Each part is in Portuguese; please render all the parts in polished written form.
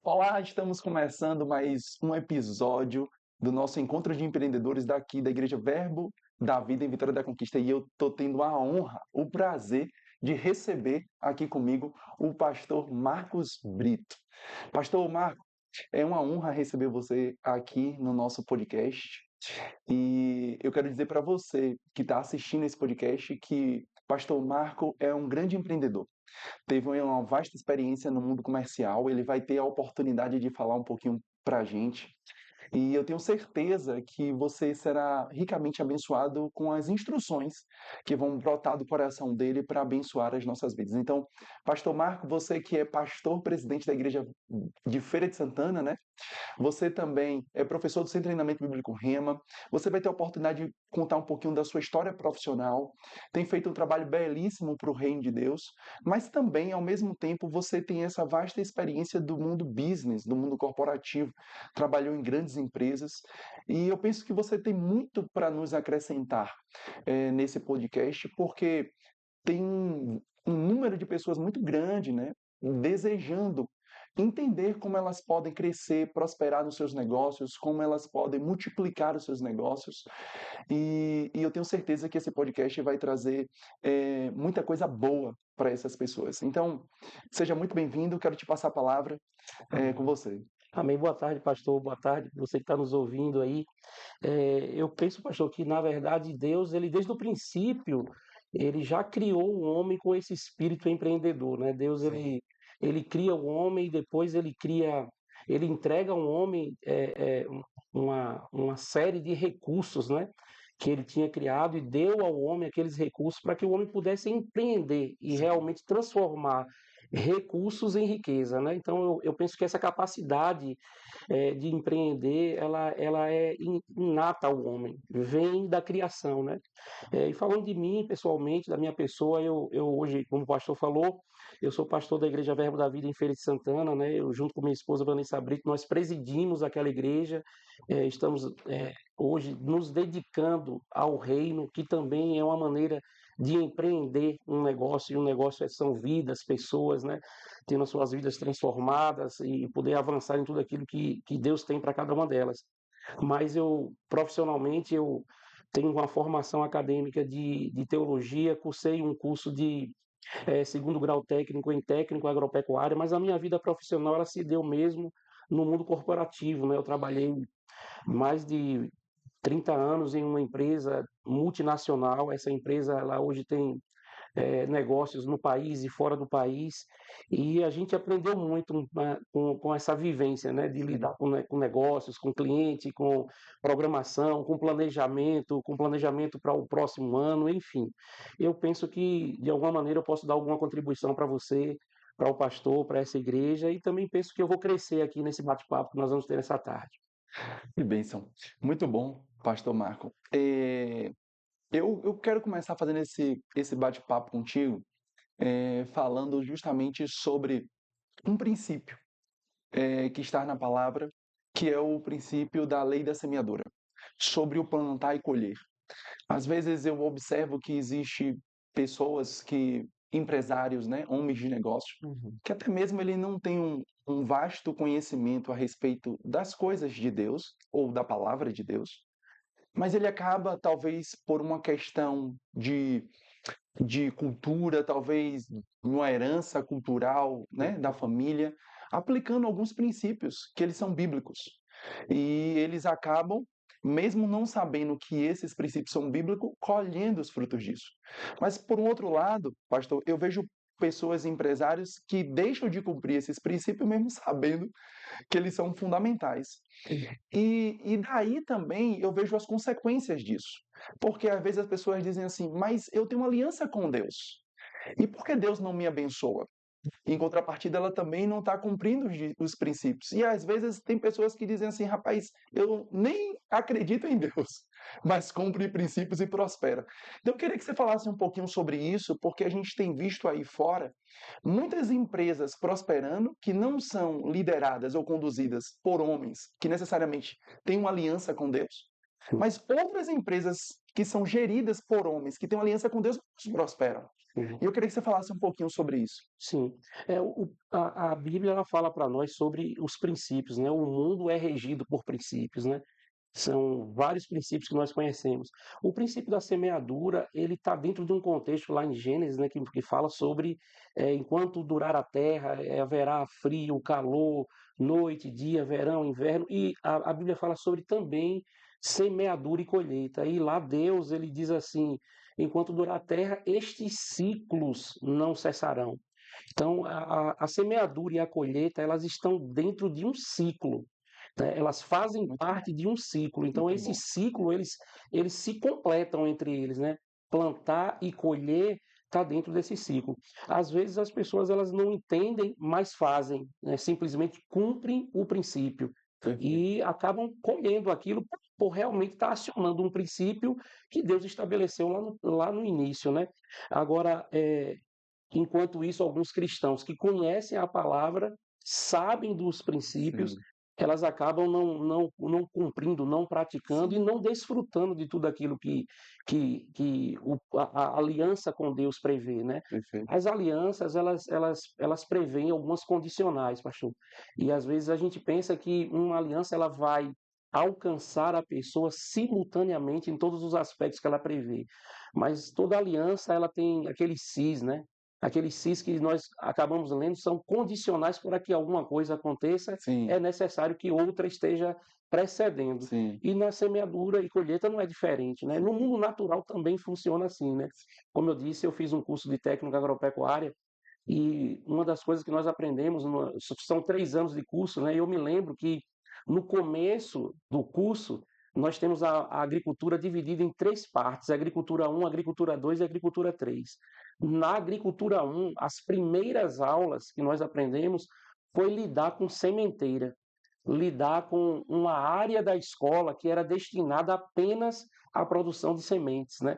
Olá, estamos começando mais um episódio do nosso encontro de empreendedores daqui da Igreja Verbo da Vida em Vitória da Conquista. E eu estou tendo a honra, o prazer de receber aqui comigo o pastor Marcos Brito. Pastor Marcos, é uma honra receber você aqui no nosso podcast. E eu quero dizer para você que está assistindo esse podcast que pastor Marco é um grande empreendedor. Teve uma vasta experiência no mundo comercial, ele vai ter a oportunidade de falar um pouquinho para a gente. E eu tenho certeza que você será ricamente abençoado com as instruções que vão brotar do coração dele para abençoar as nossas vidas. Então, pastor Marco, você que é pastor presidente da igreja de Feira de Santana, né? Você também é professor do Centro de Treinamento Bíblico Rema. Você vai ter a oportunidade de contar um pouquinho da sua história profissional. Tem feito um trabalho belíssimo para o reino de Deus, mas também, ao mesmo tempo, você tem essa vasta experiência do mundo business, do mundo corporativo. Trabalhou em grandes empresas e eu penso que você tem muito para nos acrescentar nesse podcast, porque tem um número de pessoas muito grande, né, desejando entender como elas podem crescer, prosperar nos seus negócios, como elas podem multiplicar os seus negócios. E eu tenho certeza que esse podcast vai trazer muita coisa boa para essas pessoas. Então, seja muito bem-vindo, quero te passar a palavra com você. Amém. Boa tarde, pastor. Boa tarde, você que está nos ouvindo aí. Eu penso, pastor, que na verdade Deus, ele desde o princípio, ele já criou o homem com esse espírito empreendedor, né? Deus, ele cria o homem e depois ele entrega ao homem uma série de recursos, né? Que ele tinha criado e deu ao homem aqueles recursos para que o homem pudesse empreender e realmente transformar recursos em riqueza, né? Então eu penso que essa capacidade de empreender, ela é inata ao homem, vem da criação, né? E falando de mim, pessoalmente, da minha pessoa, eu hoje, como o pastor falou, eu sou pastor da Igreja Verbo da Vida em Feira de Santana, né? Eu, junto com minha esposa Vanessa Brito, nós presidimos aquela igreja, estamos hoje nos dedicando ao reino, que também é uma maneira de empreender um negócio, e um negócio são vidas, pessoas, né? Tendo as suas vidas transformadas e poder avançar em tudo aquilo que Deus tem para cada uma delas. Mas eu, profissionalmente, eu tenho uma formação acadêmica de teologia, cursei um curso de segundo grau técnico em técnico agropecuária, mas a minha vida profissional ela se deu mesmo no mundo corporativo, né? Eu trabalhei mais de 30 anos em uma empresa multinacional. Essa empresa ela hoje tem negócios no país e fora do país, e a gente aprendeu muito com essa vivência, né, de lidar com negócios, com cliente, com programação, com planejamento para o próximo ano, enfim. Eu penso que, de alguma maneira, eu posso dar alguma contribuição para você, para o pastor, para essa igreja, e também penso que eu vou crescer aqui nesse bate-papo que nós vamos ter nessa tarde. Que bênção. Muito bom, pastor Marco. Eu quero começar fazendo esse bate-papo contigo, falando justamente sobre um princípio que está na palavra, que é o princípio da lei da semeadura, sobre o plantar e colher. Às vezes eu observo que existe pessoas empresários, né, homens de negócio, Uhum. que até mesmo ele não tem um vasto conhecimento a respeito das coisas de Deus ou da palavra de Deus, mas ele acaba, talvez por uma questão de cultura, talvez uma herança cultural, né, da família, aplicando alguns princípios que eles são bíblicos. E eles acabam, mesmo não sabendo que esses princípios são bíblicos, colhendo os frutos disso. Mas, por um outro lado, pastor, eu vejo pessoas, empresários, que deixam de cumprir esses princípios mesmo sabendo que eles são fundamentais. E daí também eu vejo as consequências disso. Porque às vezes as pessoas dizem assim, mas eu tenho uma aliança com Deus. E por que Deus não me abençoa? Em contrapartida, ela também não está cumprindo os princípios. E às vezes tem pessoas que dizem assim, rapaz, eu nem acredito em Deus, mas cumpre princípios e prospera. Então eu queria que você falasse um pouquinho sobre isso, porque a gente tem visto aí fora muitas empresas prosperando que não são lideradas ou conduzidas por homens que necessariamente têm uma aliança com Deus, mas outras empresas que são geridas por homens que têm uma aliança com Deus prosperam. Uhum. E eu queria que você falasse um pouquinho sobre isso. Sim. A Bíblia ela fala para nós sobre os princípios, né? O mundo é regido por princípios, né? São vários princípios que nós conhecemos. O princípio da semeadura, ele está dentro de um contexto lá em Gênesis, né, que fala sobre enquanto durar a terra, haverá frio, calor, noite, dia, verão, inverno, e a Bíblia fala sobre também semeadura e colheita. E lá Deus, ele diz assim, enquanto durar a terra, estes ciclos não cessarão. Então, a semeadura e a colheita, elas estão dentro de um ciclo, né? Elas fazem Muito bom, parte de um ciclo. Então, muito esse bom. ciclo, eles se completam entre eles, né? Plantar e colher está dentro desse ciclo. Às vezes as pessoas elas não entendem, mas fazem, né? Simplesmente cumprem o princípio Perfeito. e acabam colhendo aquilo por realmente estar acionando um princípio que Deus estabeleceu lá no início, né? Agora, enquanto isso, alguns cristãos que conhecem a palavra, sabem dos princípios, Sim, elas acabam não cumprindo, não praticando e sim, não desfrutando de tudo aquilo que a aliança com Deus prevê, né? perfeito. As alianças, elas prevêem algumas condicionais, pastor. E às vezes a gente pensa que uma aliança ela vai alcançar a pessoa simultaneamente em todos os aspectos que ela prevê. Mas toda aliança ela tem aquele cis, né? Aqueles cis que nós acabamos lendo são condicionais para que alguma coisa aconteça, Sim, é necessário que outra esteja precedendo. sim, E na semeadura e colheita não é diferente, né? No mundo natural também funciona assim, né? Como eu disse, eu fiz um curso de técnica agropecuária e uma das coisas que nós aprendemos, são 3 anos de curso, né? E eu me lembro que no começo do curso nós temos a agricultura dividida em 3 partes: a agricultura 1, a agricultura 2 e a agricultura 3. Na agricultura 1, as primeiras aulas que nós aprendemos foi lidar com sementeira, lidar com uma área da escola que era destinada apenas à produção de sementes, né?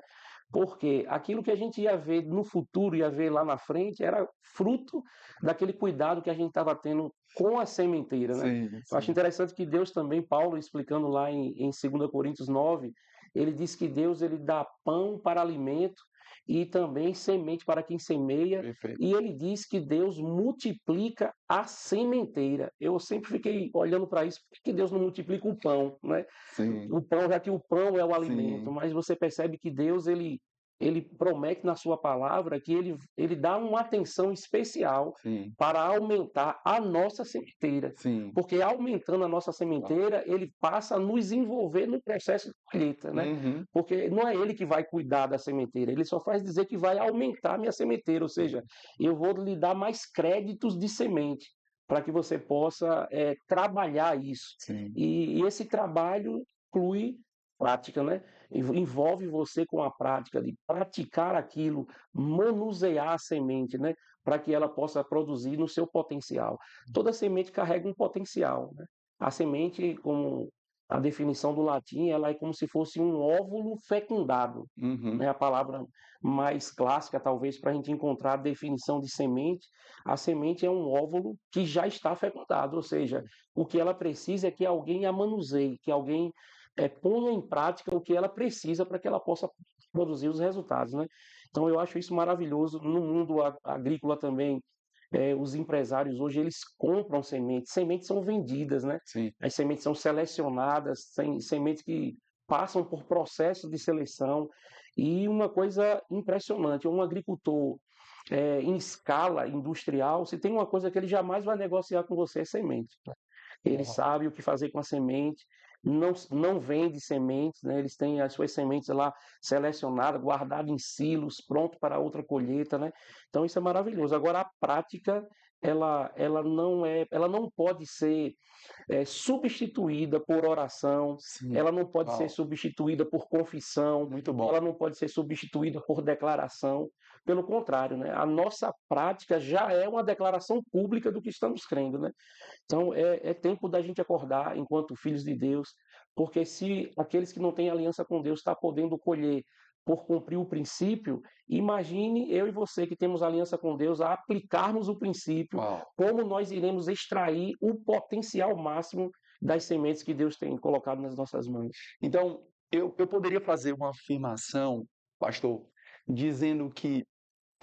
Porque aquilo que a gente ia ver no futuro, ia ver lá na frente, era fruto daquele cuidado que a gente estava tendo com a sementeira, né? sim, Eu acho sim. interessante que Deus também, Paulo explicando lá em 2 Coríntios 9, ele diz que Deus ele dá pão para alimento e também semente para quem semeia, Perfeito. e ele diz que Deus multiplica a sementeira. Eu sempre fiquei olhando para isso, por que Deus não multiplica o pão, né? Sim, O pão, já que o pão é o alimento, sim, mas você percebe que Deus ele promete na sua palavra que ele dá uma atenção especial sim, para aumentar a nossa sementeira. sim. Porque aumentando a nossa Uau. sementeira, ele passa a nos envolver no processo de colheita, né? Uhum. Porque não é ele que vai cuidar da sementeira, ele só faz dizer que vai aumentar a minha sementeira, ou seja, eu vou lhe dar mais créditos de semente para que você possa trabalhar isso. Sim, E esse trabalho inclui prática, né? Envolve você com a prática de praticar aquilo, manusear a semente, né? Para que ela possa produzir no seu potencial. Toda semente carrega um potencial, né? A semente, como a definição do latim, ela é como se fosse um óvulo fecundado, uhum. né? A palavra mais clássica, talvez, para a gente encontrar a definição de semente, a semente é um óvulo que já está fecundado, ou seja, o que ela precisa é que alguém a manuseie, que alguém ponha em prática o que ela precisa para que ela possa produzir os resultados, né? Então eu acho isso maravilhoso. No mundo agrícola também, os empresários hoje eles compram sementes, sementes são vendidas, né? Sim, As sementes são selecionadas, sementes que passam por processos de seleção e uma coisa impressionante, um agricultor em escala industrial, se tem uma coisa que ele jamais vai negociar com você é semente. Ele uau. sabe o que fazer com a semente, não vende sementes, né? Eles têm as suas sementes lá selecionadas, guardadas em silos, pronto para outra colheita, né? Então isso é maravilhoso. Agora a prática ela não pode ser substituída por oração, Sim, ela não pode ser uau. substituída por confissão, Muito bom. ela não pode ser substituída por declaração. Pelo contrário, né? A nossa prática já é uma declaração pública do que estamos crendo, né? Então, é tempo da gente acordar enquanto filhos de Deus, porque se aqueles que não têm aliança com Deus estão podendo colher por cumprir o princípio, imagine eu e você que temos aliança com Deus a aplicarmos o princípio, Uau. como nós iremos extrair o potencial máximo das sementes que Deus tem colocado nas nossas mãos. Então, eu poderia fazer uma afirmação, pastor, dizendo que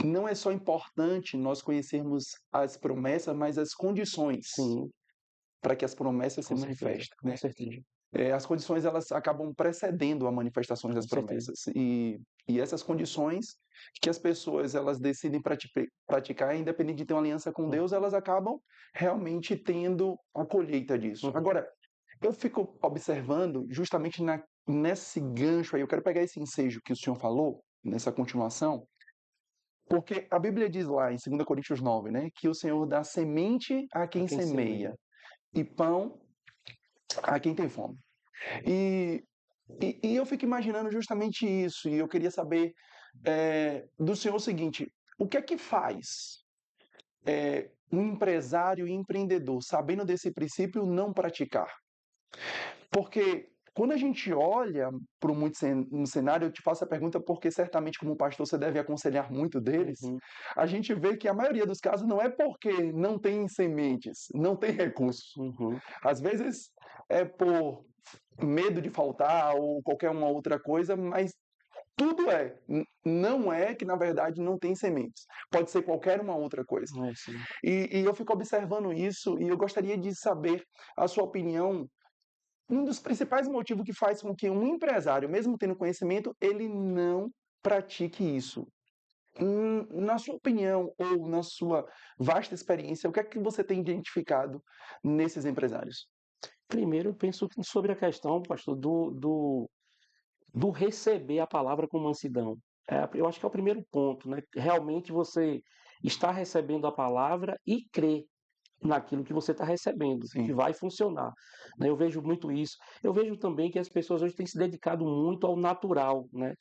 não é só importante nós conhecermos as promessas, mas as condições Sim, para que as promessas se com certeza, manifestem, com né? certeza, As condições elas acabam precedendo a manifestações com das certeza. promessas e essas condições que as pessoas elas decidem praticar, independente de ter uma aliança com Uhum, Deus, elas acabam realmente tendo a colheita disso. uhum, Agora, eu fico observando justamente nesse gancho aí, eu quero pegar esse ensejo que o senhor falou, nessa continuação, porque a Bíblia diz lá em 2 Coríntios 9, né, que o Senhor dá semente a a quem quem semeia. semeia e pão a quem tem fome. E, e eu fico imaginando justamente isso, e eu queria saber do senhor o seguinte: o que é que faz um empresário e empreendedor, sabendo desse princípio, não praticar? Porque quando a gente olha para um cenário, eu te faço a pergunta porque certamente como pastor você deve aconselhar muito deles, Uhum, a gente vê que a maioria dos casos não é porque não tem sementes, não tem recursos. uhum, Às vezes é por medo de faltar ou qualquer uma outra coisa, mas tudo não é que na verdade não tem sementes. Pode ser qualquer uma outra coisa. é sim. E eu fico observando isso e eu gostaria de saber a sua opinião. Um dos principais motivos que faz com que um empresário, mesmo tendo conhecimento, ele não pratique isso. Na sua opinião ou na sua vasta experiência, o que é que você tem identificado nesses empresários? Primeiro, eu penso sobre a questão, pastor, do receber a palavra com mansidão. Eu acho que é o primeiro ponto, né? Realmente você está recebendo a palavra e crer naquilo que você está recebendo, que Sim. vai funcionar, né? Eu vejo muito isso. Eu vejo também que as pessoas hoje têm se dedicado muito ao natural, né?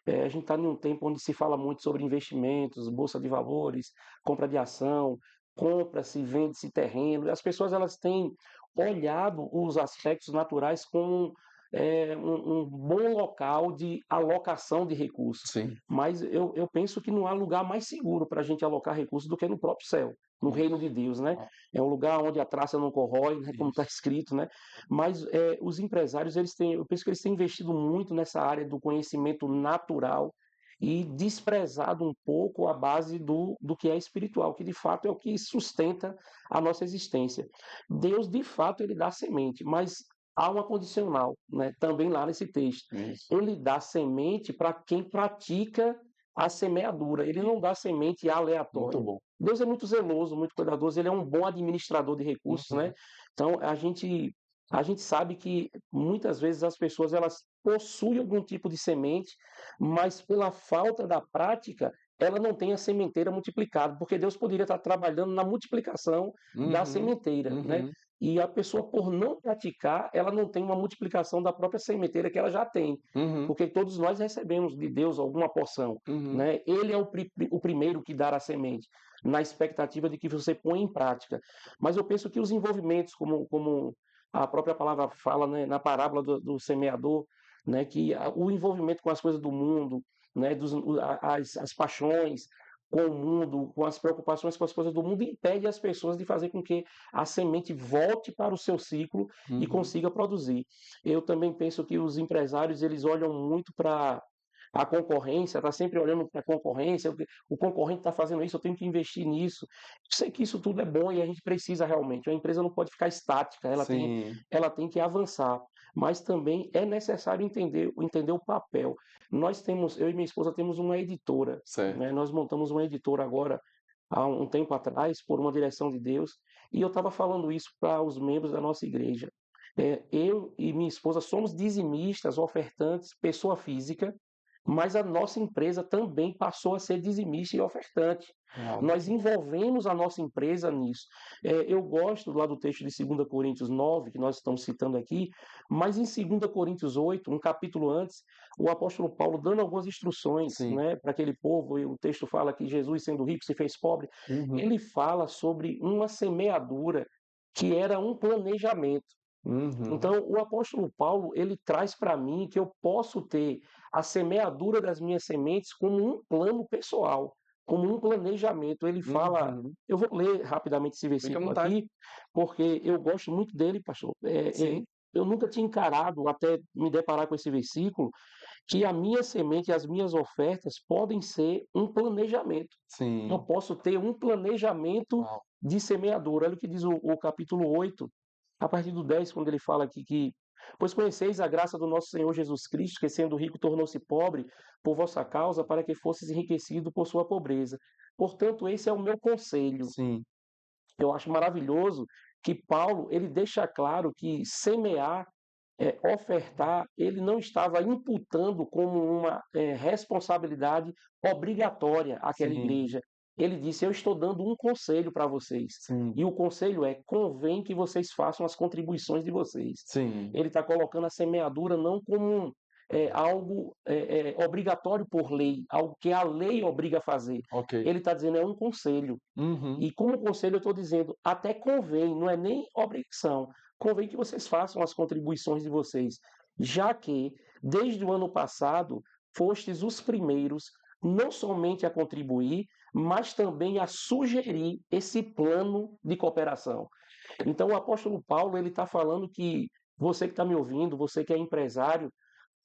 A gente está em um tempo onde se fala muito sobre investimentos, bolsa de valores, compra de ação, compra-se, vende-se terreno. E as pessoas elas têm olhado os aspectos naturais como um bom local de alocação de recursos. Sim. Mas eu penso que não há lugar mais seguro para a gente alocar recursos do que no próprio céu, no reino de Isso. Deus, né? Ah, É um lugar onde a traça não corrói, né? Como está isso. escrito, né? Mas os empresários, eu penso que eles têm investido muito nessa área do conhecimento natural e desprezado um pouco a base do que é espiritual, que de fato é o que sustenta a nossa existência. Deus, de fato, ele dá semente, mas há uma condicional, né? Também lá nesse texto. Isso. Ele dá semente para quem pratica a semeadura, ele não dá semente Muito aleatória. bom. Deus é muito zeloso, muito cuidadoso, ele é um bom administrador de recursos, né? Uhum. Então a gente sabe que muitas vezes as pessoas elas possuem algum tipo de semente, mas pela falta da prática, ela não tem a sementeira multiplicada, porque Deus poderia estar trabalhando na multiplicação da Uhum. sementeira, né? Uhum. E a pessoa, por não praticar, ela não tem uma multiplicação da própria sementeira que ela já tem, Uhum. porque todos nós recebemos de Deus alguma porção, Uhum. né? Ele é o primeiro que dá a semente, na expectativa de que você põe em prática. Mas eu penso que os envolvimentos, como a própria palavra fala, né, na parábola do semeador, né, que o envolvimento com as coisas do mundo, né, as paixões com o mundo, com as preocupações com as coisas do mundo, impede as pessoas de fazer com que a semente volte para o seu ciclo e Uhum. consiga produzir. Eu também penso que os empresários eles olham muito para a concorrência, está sempre olhando para a concorrência, o concorrente está fazendo isso, eu tenho que investir nisso. Sei que isso tudo é bom e a gente precisa realmente. A empresa não pode ficar estática, Sim. ela tem que avançar. Mas também é necessário entender o papel. Eu e minha esposa temos uma editora, né? Certo. Nós montamos uma editora agora há um tempo atrás, por uma direção de Deus, e eu estava falando isso para os membros da nossa igreja. Eu e minha esposa somos dizimistas, ofertantes, pessoa física, mas a nossa empresa também passou a ser dizimista e ofertante. Uau. Nós envolvemos a nossa empresa nisso. Eu gosto lá do texto de 2 Coríntios 9, que nós estamos citando aqui, mas em 2 Coríntios 8, um capítulo antes, o apóstolo Paulo dando algumas instruções, Sim. né, para aquele povo, e o texto fala que Jesus, sendo rico, se fez pobre. Uhum. Ele fala sobre uma semeadura que era um planejamento. Uhum. Então, o apóstolo Paulo, ele traz para mim que eu posso ter a semeadura das minhas sementes como um plano pessoal, como um planejamento. Ele fala, Uhum. eu vou ler rapidamente esse Fica à versículo vontade. aqui, porque eu gosto muito dele, pastor. Sim. Eu nunca tinha encarado até me deparar com esse versículo, que a minha semente e as minhas ofertas podem ser um planejamento. Eu Sim. posso ter um planejamento Uau. de semeadura. Olha o que diz o capítulo 8, a partir do 10, quando ele fala aqui que pois conheceis a graça do nosso Senhor Jesus Cristo, que sendo rico tornou-se pobre por vossa causa, para que fosseis enriquecido por sua pobreza. Portanto, esse é o meu conselho. Sim. Eu acho maravilhoso que Paulo, ele deixa claro que semear, ofertar, ele não estava imputando como uma responsabilidade obrigatória àquela Sim. igreja. Ele disse: Eu estou dando um conselho para vocês. Sim. E o conselho é: convém que vocês façam as contribuições de vocês. Sim. Ele está colocando a semeadura não como algo obrigatório por lei, algo que a lei obriga a fazer. Ok. Ele está dizendo: é um conselho. Uhum. E como conselho eu estou dizendo, até convém, não é nem obrigação, convém que vocês façam as contribuições de vocês, já que desde o ano passado fostes os primeiros não somente a contribuir, mas também a sugerir esse plano de cooperação. Então o apóstolo Paulo ele está falando que você que está me ouvindo, você que é empresário,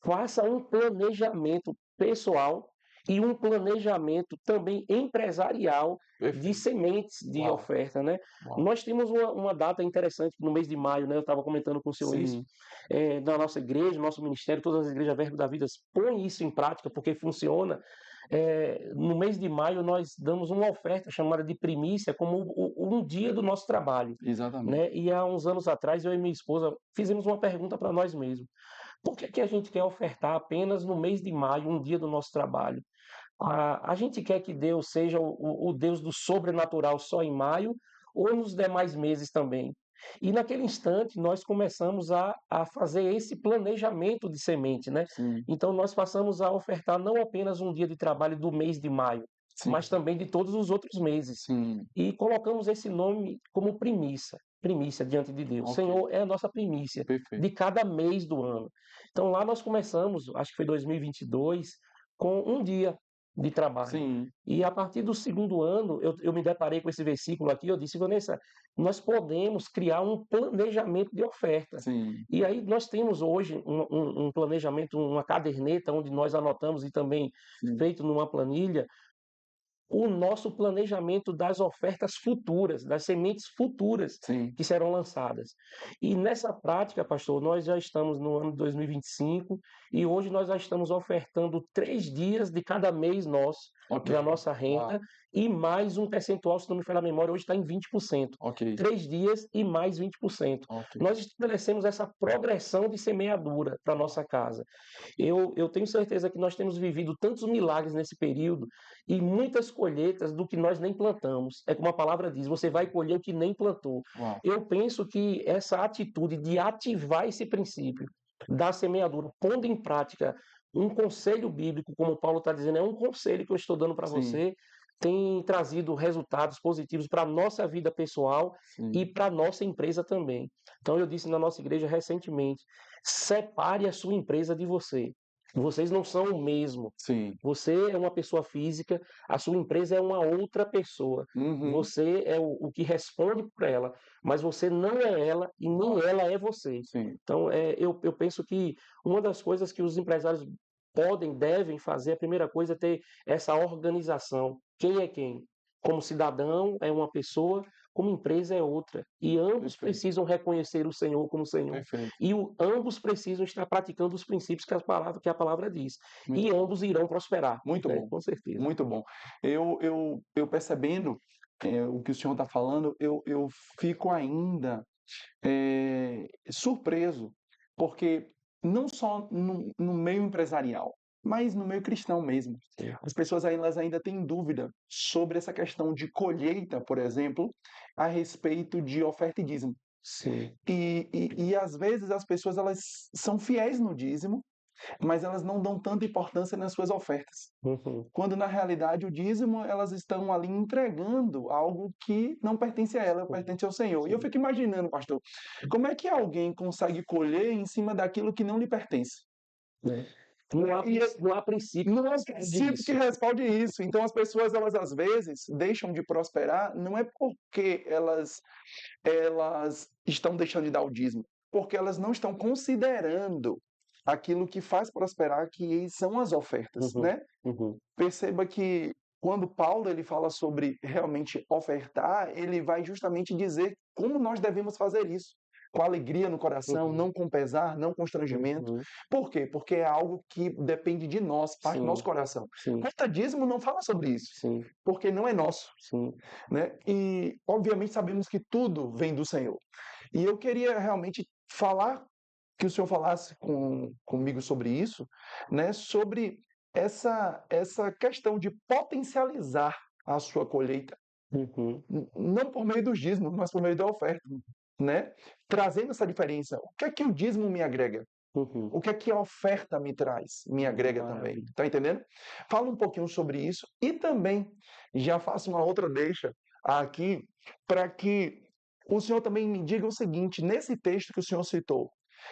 faça um planejamento pessoal e um planejamento também empresarial de Perfeito. sementes de Uau. oferta, né? Uau. Nós temos uma data interessante no mês de maio, né? Eu estava comentando com o senhor isso, Sim. na nossa igreja, nosso ministério, todas as igrejas Verbo da Vida põem isso em prática porque funciona. No mês de maio nós damos uma oferta chamada de primícia como um dia do nosso trabalho, Exatamente. né? E há uns anos atrás eu e minha esposa fizemos uma pergunta para nós mesmos. Por que, que a gente quer ofertar apenas no mês de maio, um dia do nosso trabalho? A gente quer que Deus seja o Deus do sobrenatural só em maio ou nos demais meses também? E naquele instante nós começamos a fazer esse planejamento de semente, né? Sim. Então nós passamos a ofertar não apenas um dia de trabalho do mês de maio, Sim. mas também de todos os outros meses. Sim. E colocamos esse nome como primícia diante de Deus. Ok. Senhor, é a nossa primícia Perfeito. de cada mês do ano. Então lá nós começamos, acho que foi 2022, com um dia de trabalho. Sim. E a partir do segundo ano, eu me deparei com esse versículo aqui, eu disse: Vanessa, nós podemos criar um planejamento de oferta. Sim. E aí nós temos hoje um planejamento, uma caderneta onde nós anotamos e também Sim. feito numa planilha o nosso planejamento das ofertas futuras, das sementes futuras Sim. que serão lançadas. E nessa prática, pastor, nós já estamos no ano de 2025 e hoje nós já estamos ofertando 3 dias de cada mês nosso, Ok. da nossa Uau. renda, e mais um percentual, se não me falha a memória, hoje está em 20%. Ok. 3 dias e mais 20%. Ok. Nós estabelecemos essa progressão de semeadura para a nossa casa. Eu tenho certeza que nós temos vivido tantos milagres nesse período e muitas colheitas do que nós nem plantamos. É como a palavra diz: você vai colher o que nem plantou. Uau. Eu penso que essa atitude de ativar esse princípio da semeadura, pondo em prática um conselho bíblico, como Paulo está dizendo, é um conselho que eu estou dando para Sim. você, tem trazido resultados positivos para a nossa vida pessoal e Sim. para a nossa empresa também. Então, eu disse na nossa igreja recentemente: separe a sua empresa de você. Vocês não são o mesmo. Sim. Você é uma pessoa física, a sua empresa é uma outra pessoa. Uhum. Você é o que responde por ela, mas você não é ela e nem ela é você. Sim. Então, eu penso que uma das coisas que os empresários podem, devem fazer, a primeira coisa é ter essa organização. Quem é quem? Como cidadão é uma pessoa, como empresa é outra. E ambos Perfeito. precisam reconhecer o Senhor como Senhor. Perfeito. E ambos precisam estar praticando os princípios que a palavra diz. Muito E bom. ambos irão prosperar, Muito né? bom. Com certeza. Muito bom. Eu percebendo o que o senhor está falando, eu fico ainda surpreso, porque não só no meio empresarial, mas no meio cristão mesmo. Sim. As pessoas elas ainda têm dúvida sobre essa questão de colheita, por exemplo, a respeito de oferta e dízimo. Sim. E às vezes as pessoas elas são fiéis no dízimo, mas elas não dão tanta importância nas suas ofertas. Uhum. Quando na realidade o dízimo elas estão ali entregando algo que não pertence a ela, pertence ao Senhor. E eu Sim. fico imaginando, pastor, como é que alguém consegue colher em cima daquilo que não lhe pertence? Né? Não há, E não há princípio não é um princípio que disso. responde isso. Então as pessoas elas às vezes deixam de prosperar, não é porque elas estão deixando de dar o dízimo, porque elas não estão considerando aquilo que faz prosperar, que são as ofertas, Uhum, né? uhum, Perceba que quando Paulo ele fala sobre realmente ofertar, ele vai justamente dizer como nós devemos fazer isso. Com alegria no coração, uhum, não com pesar, não constrangimento. uhum. Por quê? Porque é algo que depende de nós, parte do nosso Sim, coração. sim, Quanto a dízimo, não fala sobre isso, sim, porque não é nosso, sim. né? E, obviamente, sabemos que tudo vem do Senhor. E eu queria realmente falar, que o senhor falasse comigo sobre isso, né? Sobre essa questão de potencializar a sua colheita, Uhum, não por meio dos dízimos, mas por meio da oferta, né? Trazendo essa diferença. O que é que o dízimo me agrega? uhum. O que é que a oferta me traz? Me agrega também. Maravilha. Tá entendendo? Fala um pouquinho sobre isso e também já faço uma outra deixa aqui para que o senhor também me diga o seguinte, nesse texto que o senhor citou,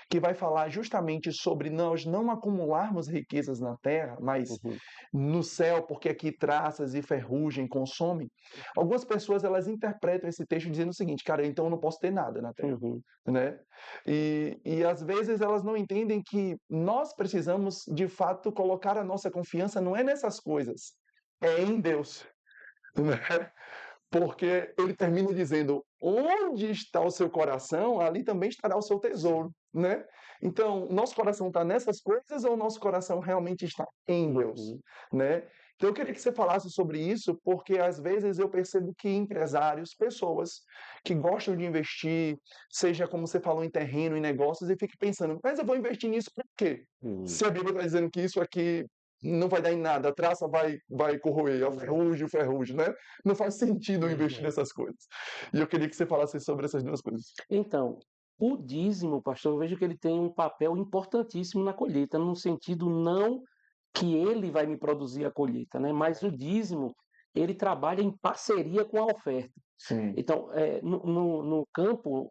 que vai falar justamente sobre nós não acumularmos riquezas na terra, mas Uhum, no céu, porque aqui traças e ferrugem consomem. Algumas pessoas elas interpretam esse texto dizendo o seguinte, cara, então eu não posso ter nada na terra, uhum. né? E às vezes elas não entendem que nós precisamos de fato colocar a nossa confiança não é nessas coisas, é em Deus, né? Porque ele termina dizendo: onde está o seu coração, ali também estará o seu tesouro, né? Então, nosso coração está nessas coisas ou nosso coração realmente está em Deus, Uhum. né? Então, eu queria que você falasse sobre isso, porque às vezes eu percebo que empresários, pessoas que gostam de investir, seja como você falou, em terreno, em negócios, e fica pensando, mas eu vou investir nisso por quê? Uhum. Se a Bíblia está dizendo que isso aqui não vai dar em nada, a traça vai corroer, o ferrugem, né? Não faz sentido eu investir Uhum. nessas coisas. E eu queria que você falasse sobre essas duas coisas. Então, o dízimo, pastor, eu vejo que ele tem um papel importantíssimo na colheita, no sentido não que ele vai me produzir a colheita, né? Mas o dízimo, ele trabalha em parceria com a oferta. Sim, Então, no campo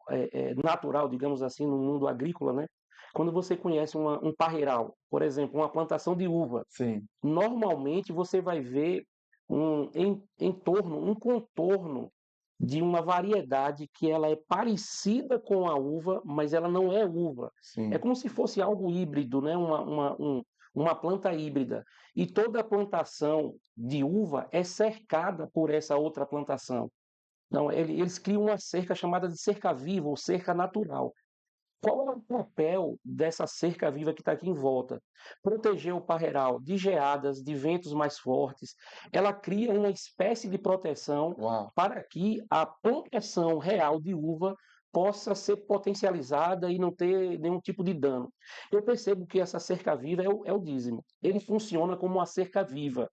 natural, digamos assim, no mundo agrícola, né? Quando você conhece um parreiral, por exemplo, uma plantação de uva, sim, normalmente você vai ver um contorno de uma variedade que ela é parecida com a uva, mas ela não é uva. É sim. como se fosse algo híbrido, né? Uma planta híbrida. E toda a plantação de uva é cercada por essa outra plantação. Então, eles criam uma cerca chamada de cerca viva ou cerca natural. Qual é o papel dessa cerca viva que está aqui em volta? Proteger o parreiral de geadas, de ventos mais fortes. Ela cria uma espécie de proteção Uau. para que a plantação real de uva possa ser potencializada e não ter nenhum tipo de dano. Eu percebo que essa cerca viva é o dízimo. Ele funciona como uma cerca viva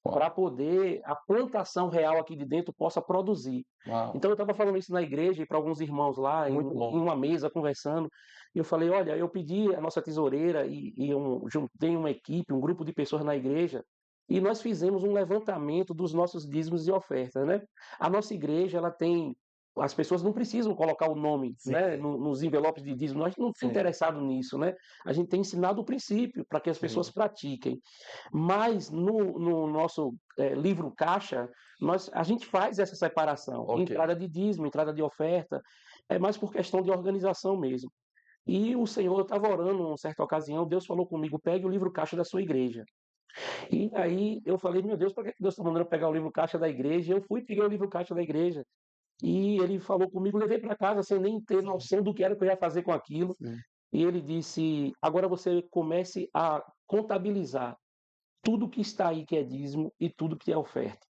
Uau. para poder a plantação real aqui de dentro possa produzir. Uau. Então eu estava falando isso na igreja e para alguns irmãos lá, em, Muito bom. em uma mesa, conversando, e eu falei, olha, eu pedi a nossa tesoureira e eu juntei uma equipe, um grupo de pessoas na igreja, e nós fizemos um levantamento dos nossos dízimos e ofertas, né? A nossa igreja, ela tem as pessoas não precisam colocar o nome, Sim, né, nos envelopes de dízimo. Nós não estamos sim, interessados nisso, né? A gente tem ensinado o princípio para que as pessoas sim. pratiquem. Mas no nosso livro caixa, a gente faz essa separação, Ok. entrada de dízimo, entrada de oferta, é mais por questão de organização mesmo. E o Senhor, eu estava orando em certa ocasião, Deus falou comigo, pegue o livro caixa da sua igreja. E aí eu falei, meu Deus, para que Deus está mandando eu pegar o livro caixa da igreja? Eu fui e peguei o livro caixa da igreja. E ele falou comigo, levei para casa sem nem ter noção do que era que eu ia fazer com aquilo. Sim. E ele disse, agora você comece a contabilizar tudo que está aí que é dízimo e tudo que é oferta.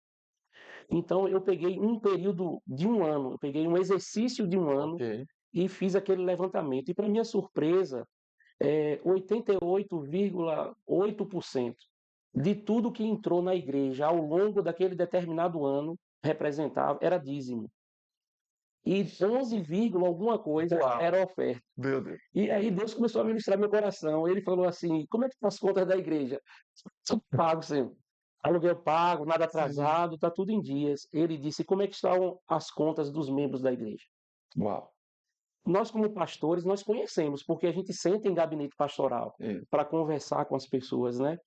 Então eu peguei um período de um ano, eu peguei um exercício de um ano Ok. e fiz aquele levantamento. E para minha surpresa, 88,8% de tudo que entrou na igreja ao longo daquele determinado ano representava era dízimo. E 11, alguma coisa Uau. era oferta. Meu Deus. E aí Deus começou a ministrar meu coração. Ele falou assim: como é que estão as contas da igreja? Tudo pago, Senhor. Aluguel pago, nada Sim. atrasado, está tudo em dias. Ele disse: como é que estão as contas dos membros da igreja? Uau. Nós, como pastores, nós conhecemos, porque a gente senta em gabinete pastoral É. para conversar com as pessoas, né?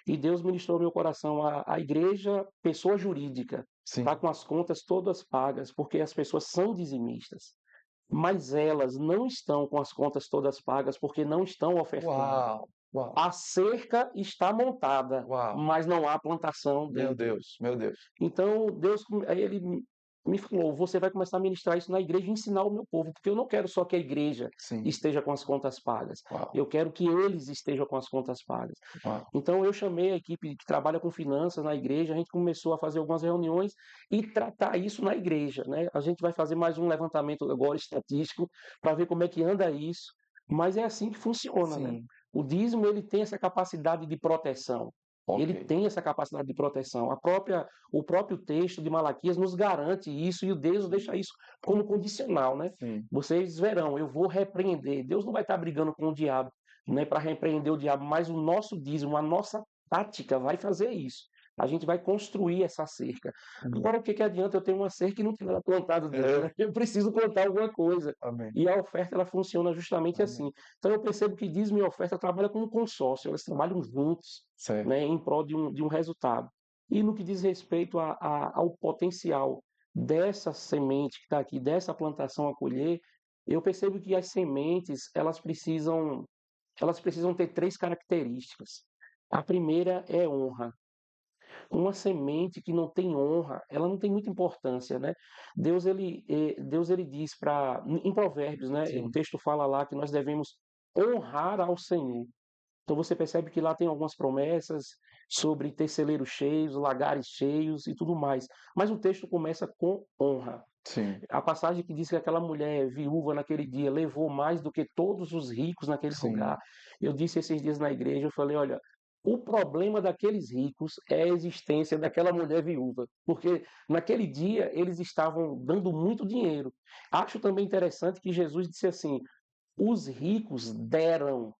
E Deus ministrou meu coração. A igreja, pessoa jurídica, está Sim. com as contas todas pagas, porque as pessoas são dizimistas. Mas elas não estão com as contas todas pagas porque não estão ofertando. Uau. Uau, A cerca está montada, uau. mas não há plantação Meu dentro. Deus, meu Deus. Então, Deus, aí ele me falou: você vai começar a ministrar isso na igreja e ensinar o meu povo, porque eu não quero só que a igreja Sim. esteja com as contas pagas, Uau, eu quero que eles estejam com as contas pagas. uau. Então, eu chamei a equipe que trabalha com finanças na igreja, a gente começou a fazer algumas reuniões e tratar isso na igreja, né? A gente vai fazer mais um levantamento agora estatístico para ver como é que anda isso, mas é assim que funciona, né? Sim, O dízimo ele tem essa capacidade de proteção. Ele ok. tem essa capacidade de proteção. O próprio texto de Malaquias nos garante isso e o Deus deixa isso como condicional, né? Sim, Vocês verão, eu vou repreender. Deus não vai estar brigando com o diabo, né, para repreender o diabo, mas o nosso dízimo, a nossa tática vai fazer isso. A gente vai construir essa cerca. Agora, o que que adianta eu ter uma cerca e não ter nada plantado dentro, né? Eu preciso plantar alguma coisa. amém, E a oferta ela funciona justamente amém. assim. Então eu percebo que dízimo e oferta trabalham como um consórcio, elas trabalham juntos, Certo. né, em prol de um resultado. E no que diz respeito ao potencial dessa semente que está aqui, dessa plantação a colher, eu percebo que as sementes elas precisam ter três características. A primeira é honra. Uma semente que não tem honra, ela não tem muita importância, né? Deus ele diz para em Provérbios, né? O Sim, texto fala lá que nós devemos honrar ao Senhor. Então você percebe que lá tem algumas promessas sobre ter celeiros cheios, lagares cheios e tudo mais. Mas o texto começa com honra. sim, A passagem que diz que aquela mulher viúva naquele dia levou mais do que todos os ricos naquele sim. lugar. Eu disse esses dias na igreja, eu falei, olha, o problema daqueles ricos é a existência daquela mulher viúva, porque naquele dia eles estavam dando muito dinheiro. Acho também interessante que Jesus disse assim: os ricos deram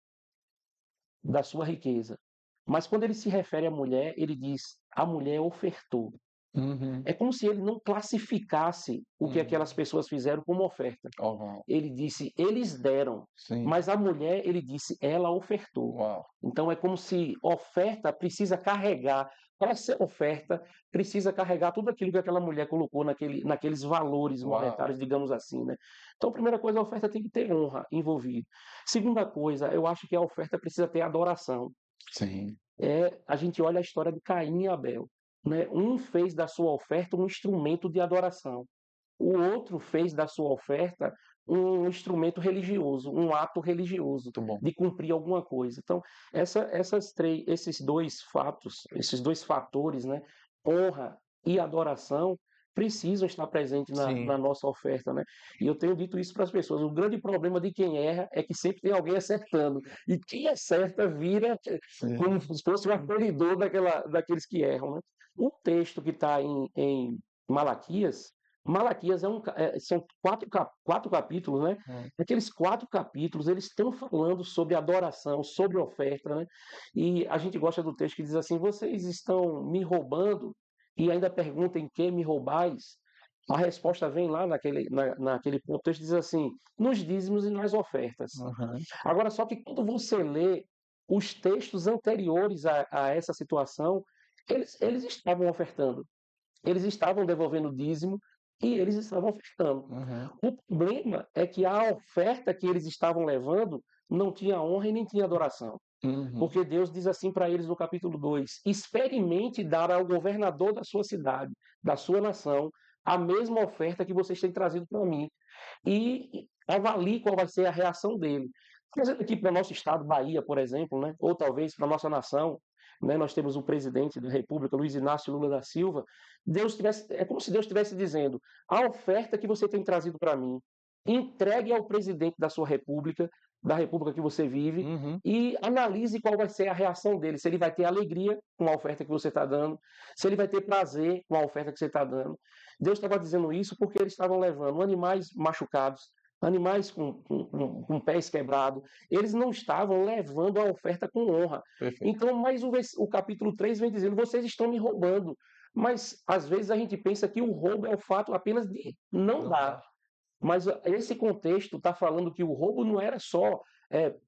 da sua riqueza. Mas quando ele se refere à mulher, ele diz: a mulher ofertou. Uhum, É como se ele não classificasse o que aquelas uhum. pessoas fizeram como oferta. Uau, Ele disse, eles deram, sim, mas a mulher, ele disse, ela ofertou. uau, Então é como se oferta precisa carregar, para ser oferta, precisa carregar tudo aquilo que aquela mulher colocou naqueles valores uau, monetários, digamos assim, né? Então, a primeira coisa, a oferta tem que ter honra envolvida. Segunda coisa, eu acho que a oferta precisa ter adoração. sim, A gente olha a história de Caim e Abel. Né? Um fez da sua oferta um instrumento de adoração. O outro fez da sua oferta um instrumento religioso, um ato religioso, muito bom. de cumprir alguma coisa. Então, esses dois fatos, esses dois fatores, né, honra e adoração, precisam estar presentes na Sim, nossa oferta. Né? E eu tenho dito isso para as pessoas: o grande problema de quem erra é que sempre tem alguém acertando. E quem acerta vira sim, como se fosse o acolhedor daqueles que erram. Né? O texto que está em Malaquias, Malaquias são quatro capítulos, né? hum, Aqueles quatro capítulos, eles estão falando sobre adoração, sobre oferta, né? E a gente gosta do texto que diz assim: vocês estão me roubando e ainda perguntam em que me roubais? A resposta vem lá naquele ponto, o texto diz assim: nos dízimos e nas ofertas. uhum, Agora, só que quando você lê os textos anteriores a essa situação, eles estavam ofertando, eles estavam devolvendo dízimo e eles estavam ofertando. uhum, O problema é que a oferta que eles estavam levando não tinha honra e nem tinha adoração. uhum, Porque Deus diz assim para eles no capítulo 2: experimente dar ao governador da sua cidade, da sua nação, a mesma oferta que vocês têm trazido para mim. E avalie qual vai ser a reação dele. Trazendo aqui para o nosso estado, Bahia, por exemplo, né? Ou talvez para a nossa nação, né? Nós temos o presidente da República, Luiz Inácio Lula da Silva. É como se Deus estivesse dizendo: a oferta que você tem trazido para mim, entregue ao presidente da República que você vive, uhum, e analise qual vai ser a reação dele. Se ele vai ter alegria com a oferta que você está dando, se ele vai ter prazer com a oferta que você está dando. Deus estava dizendo isso porque eles estavam levando animais machucados, animais com pés quebrados. Eles não estavam levando a oferta com honra. perfeito. Então, mais o capítulo 3 vem dizendo: vocês estão me roubando. Mas às vezes a gente pensa que o roubo é o fato apenas de não Não dar. dá. Mas esse contexto está falando que o roubo não era só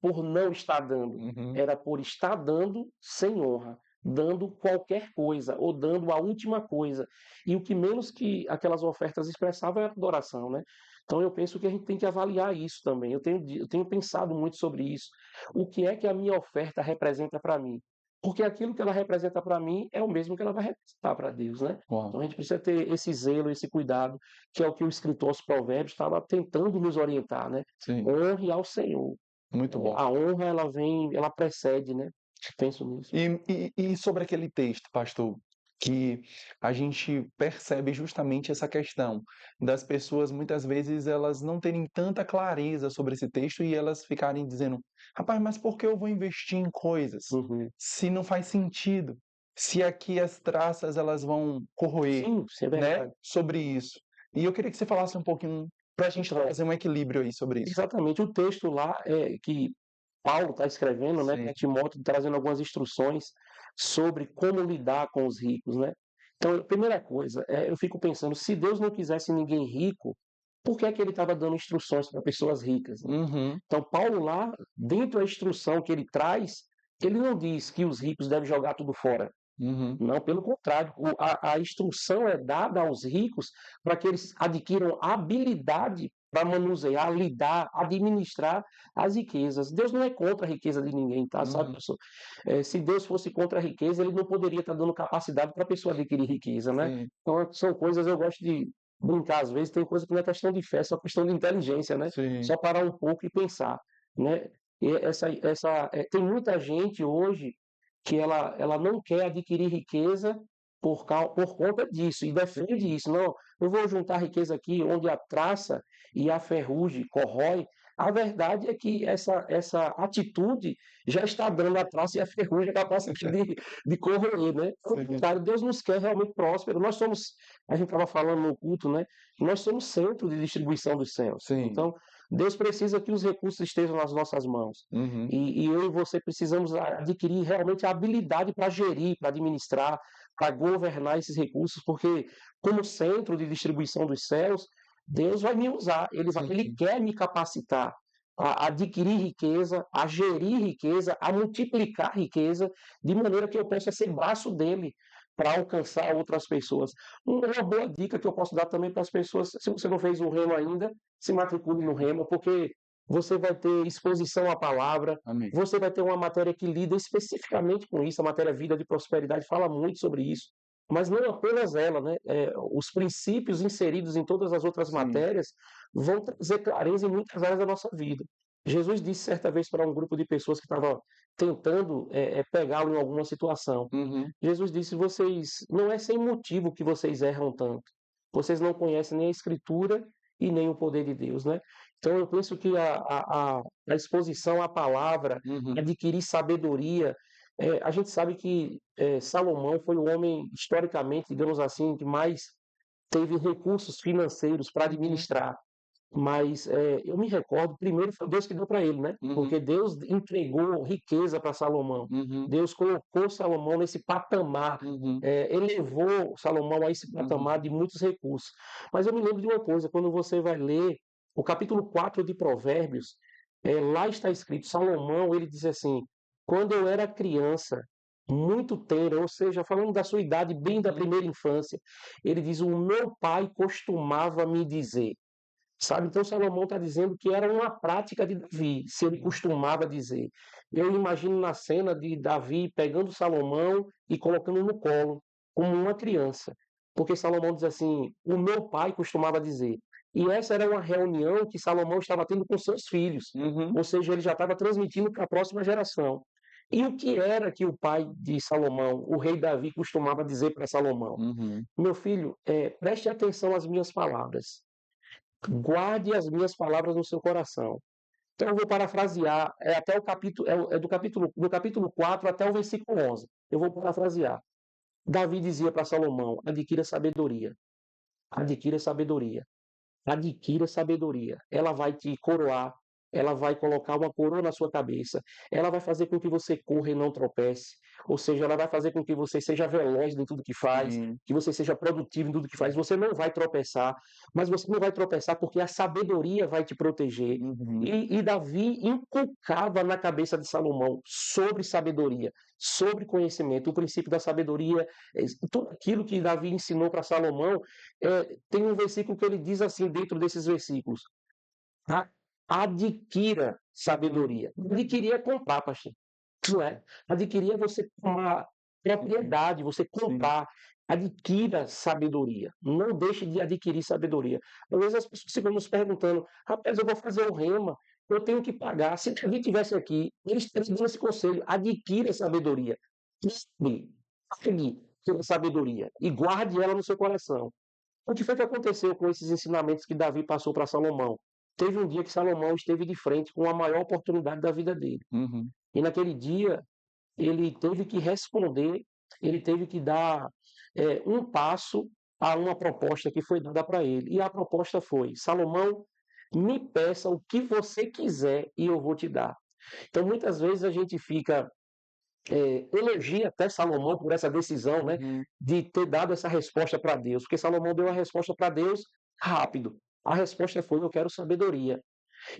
por não estar dando, Uhum, era por estar dando sem honra. dando qualquer coisa, ou dando a última coisa. E o que menos que aquelas ofertas expressavam era adoração, né? Então eu penso que a gente tem que avaliar isso também. Eu tenho pensado muito sobre isso. O que é que a minha oferta representa para mim? Porque aquilo que ela representa para mim é o mesmo que ela vai representar para Deus, né? Uau. Então a gente precisa ter esse zelo, esse cuidado, que é o que o escritor aos Provérbios estava tentando nos orientar, né? Sim, Honre ao Senhor. muito bom. A honra, ela vem, ela precede, né? Penso nisso. E sobre aquele texto, pastor, que a gente percebe justamente essa questão das pessoas, muitas vezes, elas não terem tanta clareza sobre esse texto e elas ficarem dizendo: rapaz, mas por que eu vou investir em coisas Uhum. se não faz sentido? Se aqui as traças elas vão corroer, Sim, isso é né? verdade. Sobre isso. E eu queria que você falasse um pouquinho para a gente Então, trazer um equilíbrio aí sobre isso. exatamente, o texto lá é que Paulo está escrevendo, né, Sim. para Timóteo, trazendo algumas instruções sobre como lidar com os ricos, né? Então, a primeira coisa, eu fico pensando, se Deus não quisesse ninguém rico, por que é que ele estava dando instruções para pessoas ricas, né? Uhum, Então, Paulo lá, dentro da instrução que ele traz, ele não diz que os ricos devem jogar tudo fora. uhum, Não, pelo contrário, a instrução é dada aos ricos para que eles adquiram habilidade para manusear, lidar, administrar as riquezas. Deus não é contra a riqueza de ninguém, tá? Sabe, uhum. pessoal? Se Deus fosse contra a riqueza, ele não poderia estar dando capacidade para a pessoa adquirir riqueza, né? Sim, Então, são coisas, eu gosto de brincar às vezes, tem coisa que não é questão de fé, é só questão de inteligência, né? sim. Só parar um pouco e pensar, né? Tem muita gente hoje que ela não quer adquirir riqueza por conta disso, e defende isso. Não, eu vou juntar riqueza aqui onde a traça e a ferrugem corrói. A verdade é que essa atitude já está dando a traça e a ferrugem a capacidade de corroer, né? Sim, Cara, Deus nos quer realmente próspero. A gente estava falando no culto, né? Nós somos centro de distribuição dos céus. sim. Então, Deus precisa que os recursos estejam nas nossas mãos. Uhum. E eu e você precisamos adquirir realmente a habilidade para gerir, para administrar, para governar esses recursos, porque como centro de distribuição dos céus, Deus vai me usar, Ele Sim. quer me capacitar a adquirir riqueza, a gerir riqueza, a multiplicar riqueza, de maneira que eu possa ser braço dele para alcançar outras pessoas. Uma boa dica que eu posso dar também para as pessoas, se você não fez o remo ainda, se matricule no remo, porque você vai ter exposição à palavra, Amém. você vai ter uma matéria que lida especificamente com isso, a matéria Vida de Prosperidade fala muito sobre isso, mas não apenas ela, né? Os princípios inseridos em todas as outras Sim. matérias vão trazer clareza em muitas áreas da nossa vida. Jesus disse certa vez para um grupo de pessoas que estava tentando pegá-lo em alguma situação. Uhum. Jesus disse: vocês não é sem motivo que vocês erram tanto. Vocês não conhecem nem a Escritura e nem o poder de Deus, né? Então eu penso que a exposição à palavra, Uhum. adquirir sabedoria, a gente sabe que Salomão foi o homem historicamente, digamos assim, que mais teve recursos financeiros para Uhum. administrar. Mas eu me recordo, primeiro foi Deus que deu para ele, né? Uhum. Porque Deus entregou riqueza para Salomão. Uhum. Deus colocou Salomão nesse patamar, Uhum. elevou Salomão a esse Uhum. patamar de muitos recursos. Mas eu me lembro de uma coisa, quando você vai ler o capítulo 4 de Provérbios, lá está escrito, Salomão, ele diz assim, quando eu era criança, muito tenra, ou seja, falando da sua idade bem da Uhum. primeira infância, ele diz, o meu pai costumava me dizer, sabe? Então Salomão está dizendo que era uma prática de Davi, se ele costumava dizer. Eu imagino na cena de Davi pegando Salomão e colocando no colo, como uma criança. Porque Salomão diz assim: o meu pai costumava dizer. E essa era uma reunião que Salomão estava tendo com seus filhos. Uhum. Ou seja, ele já estava transmitindo para a próxima geração. E o que era que o pai de Salomão, o rei Davi, costumava dizer para Salomão? Uhum. Meu filho, preste atenção às minhas palavras. Guarde as minhas palavras no seu coração. Então eu vou parafrasear, até o capítulo, do capítulo 4 até o versículo 11. Eu vou parafrasear. Davi dizia para Salomão: adquira sabedoria, adquira sabedoria, adquira sabedoria. Ela vai te coroar, ela vai colocar uma coroa na sua cabeça, ela vai fazer com que você corra e não tropece, ou seja, ela vai fazer com que você seja veloz em tudo que faz, Sim. que você seja produtivo em tudo que faz. Você não vai tropeçar, mas você não vai tropeçar porque a sabedoria vai te proteger. Uhum. E Davi inculcava na cabeça de Salomão sobre sabedoria, sobre conhecimento, o princípio da sabedoria, tudo aquilo que Davi ensinou para Salomão. Tem um versículo que ele diz assim, dentro desses versículos: "A- adquira sabedoria." Adquirir é comprar, pastor. Não é? Adquirir é você tomar propriedade, você Sim. comprar. Adquira sabedoria. Não deixe de adquirir sabedoria. Às vezes as pessoas ficam nos perguntando: rapaz, eu vou fazer o rema, eu tenho que pagar. Se alguém estivesse aqui, eles dão esse conselho: adquira sabedoria. Estude, pegue sobre sabedoria e guarde ela no seu coração. O que foi que aconteceu com esses ensinamentos que Davi passou para Salomão? Teve um dia que Salomão esteve de frente com a maior oportunidade da vida dele. Uhum. E naquele dia, ele teve que responder, ele teve que dar um passo a uma proposta que foi dada para ele. E a proposta foi: Salomão, me peça o que você quiser e eu vou te dar. Então, muitas vezes a gente fica, elogia até Salomão por essa decisão, né, Uhum. de ter dado essa resposta para Deus, porque Salomão deu a resposta para Deus rápido. A resposta foi: eu quero sabedoria.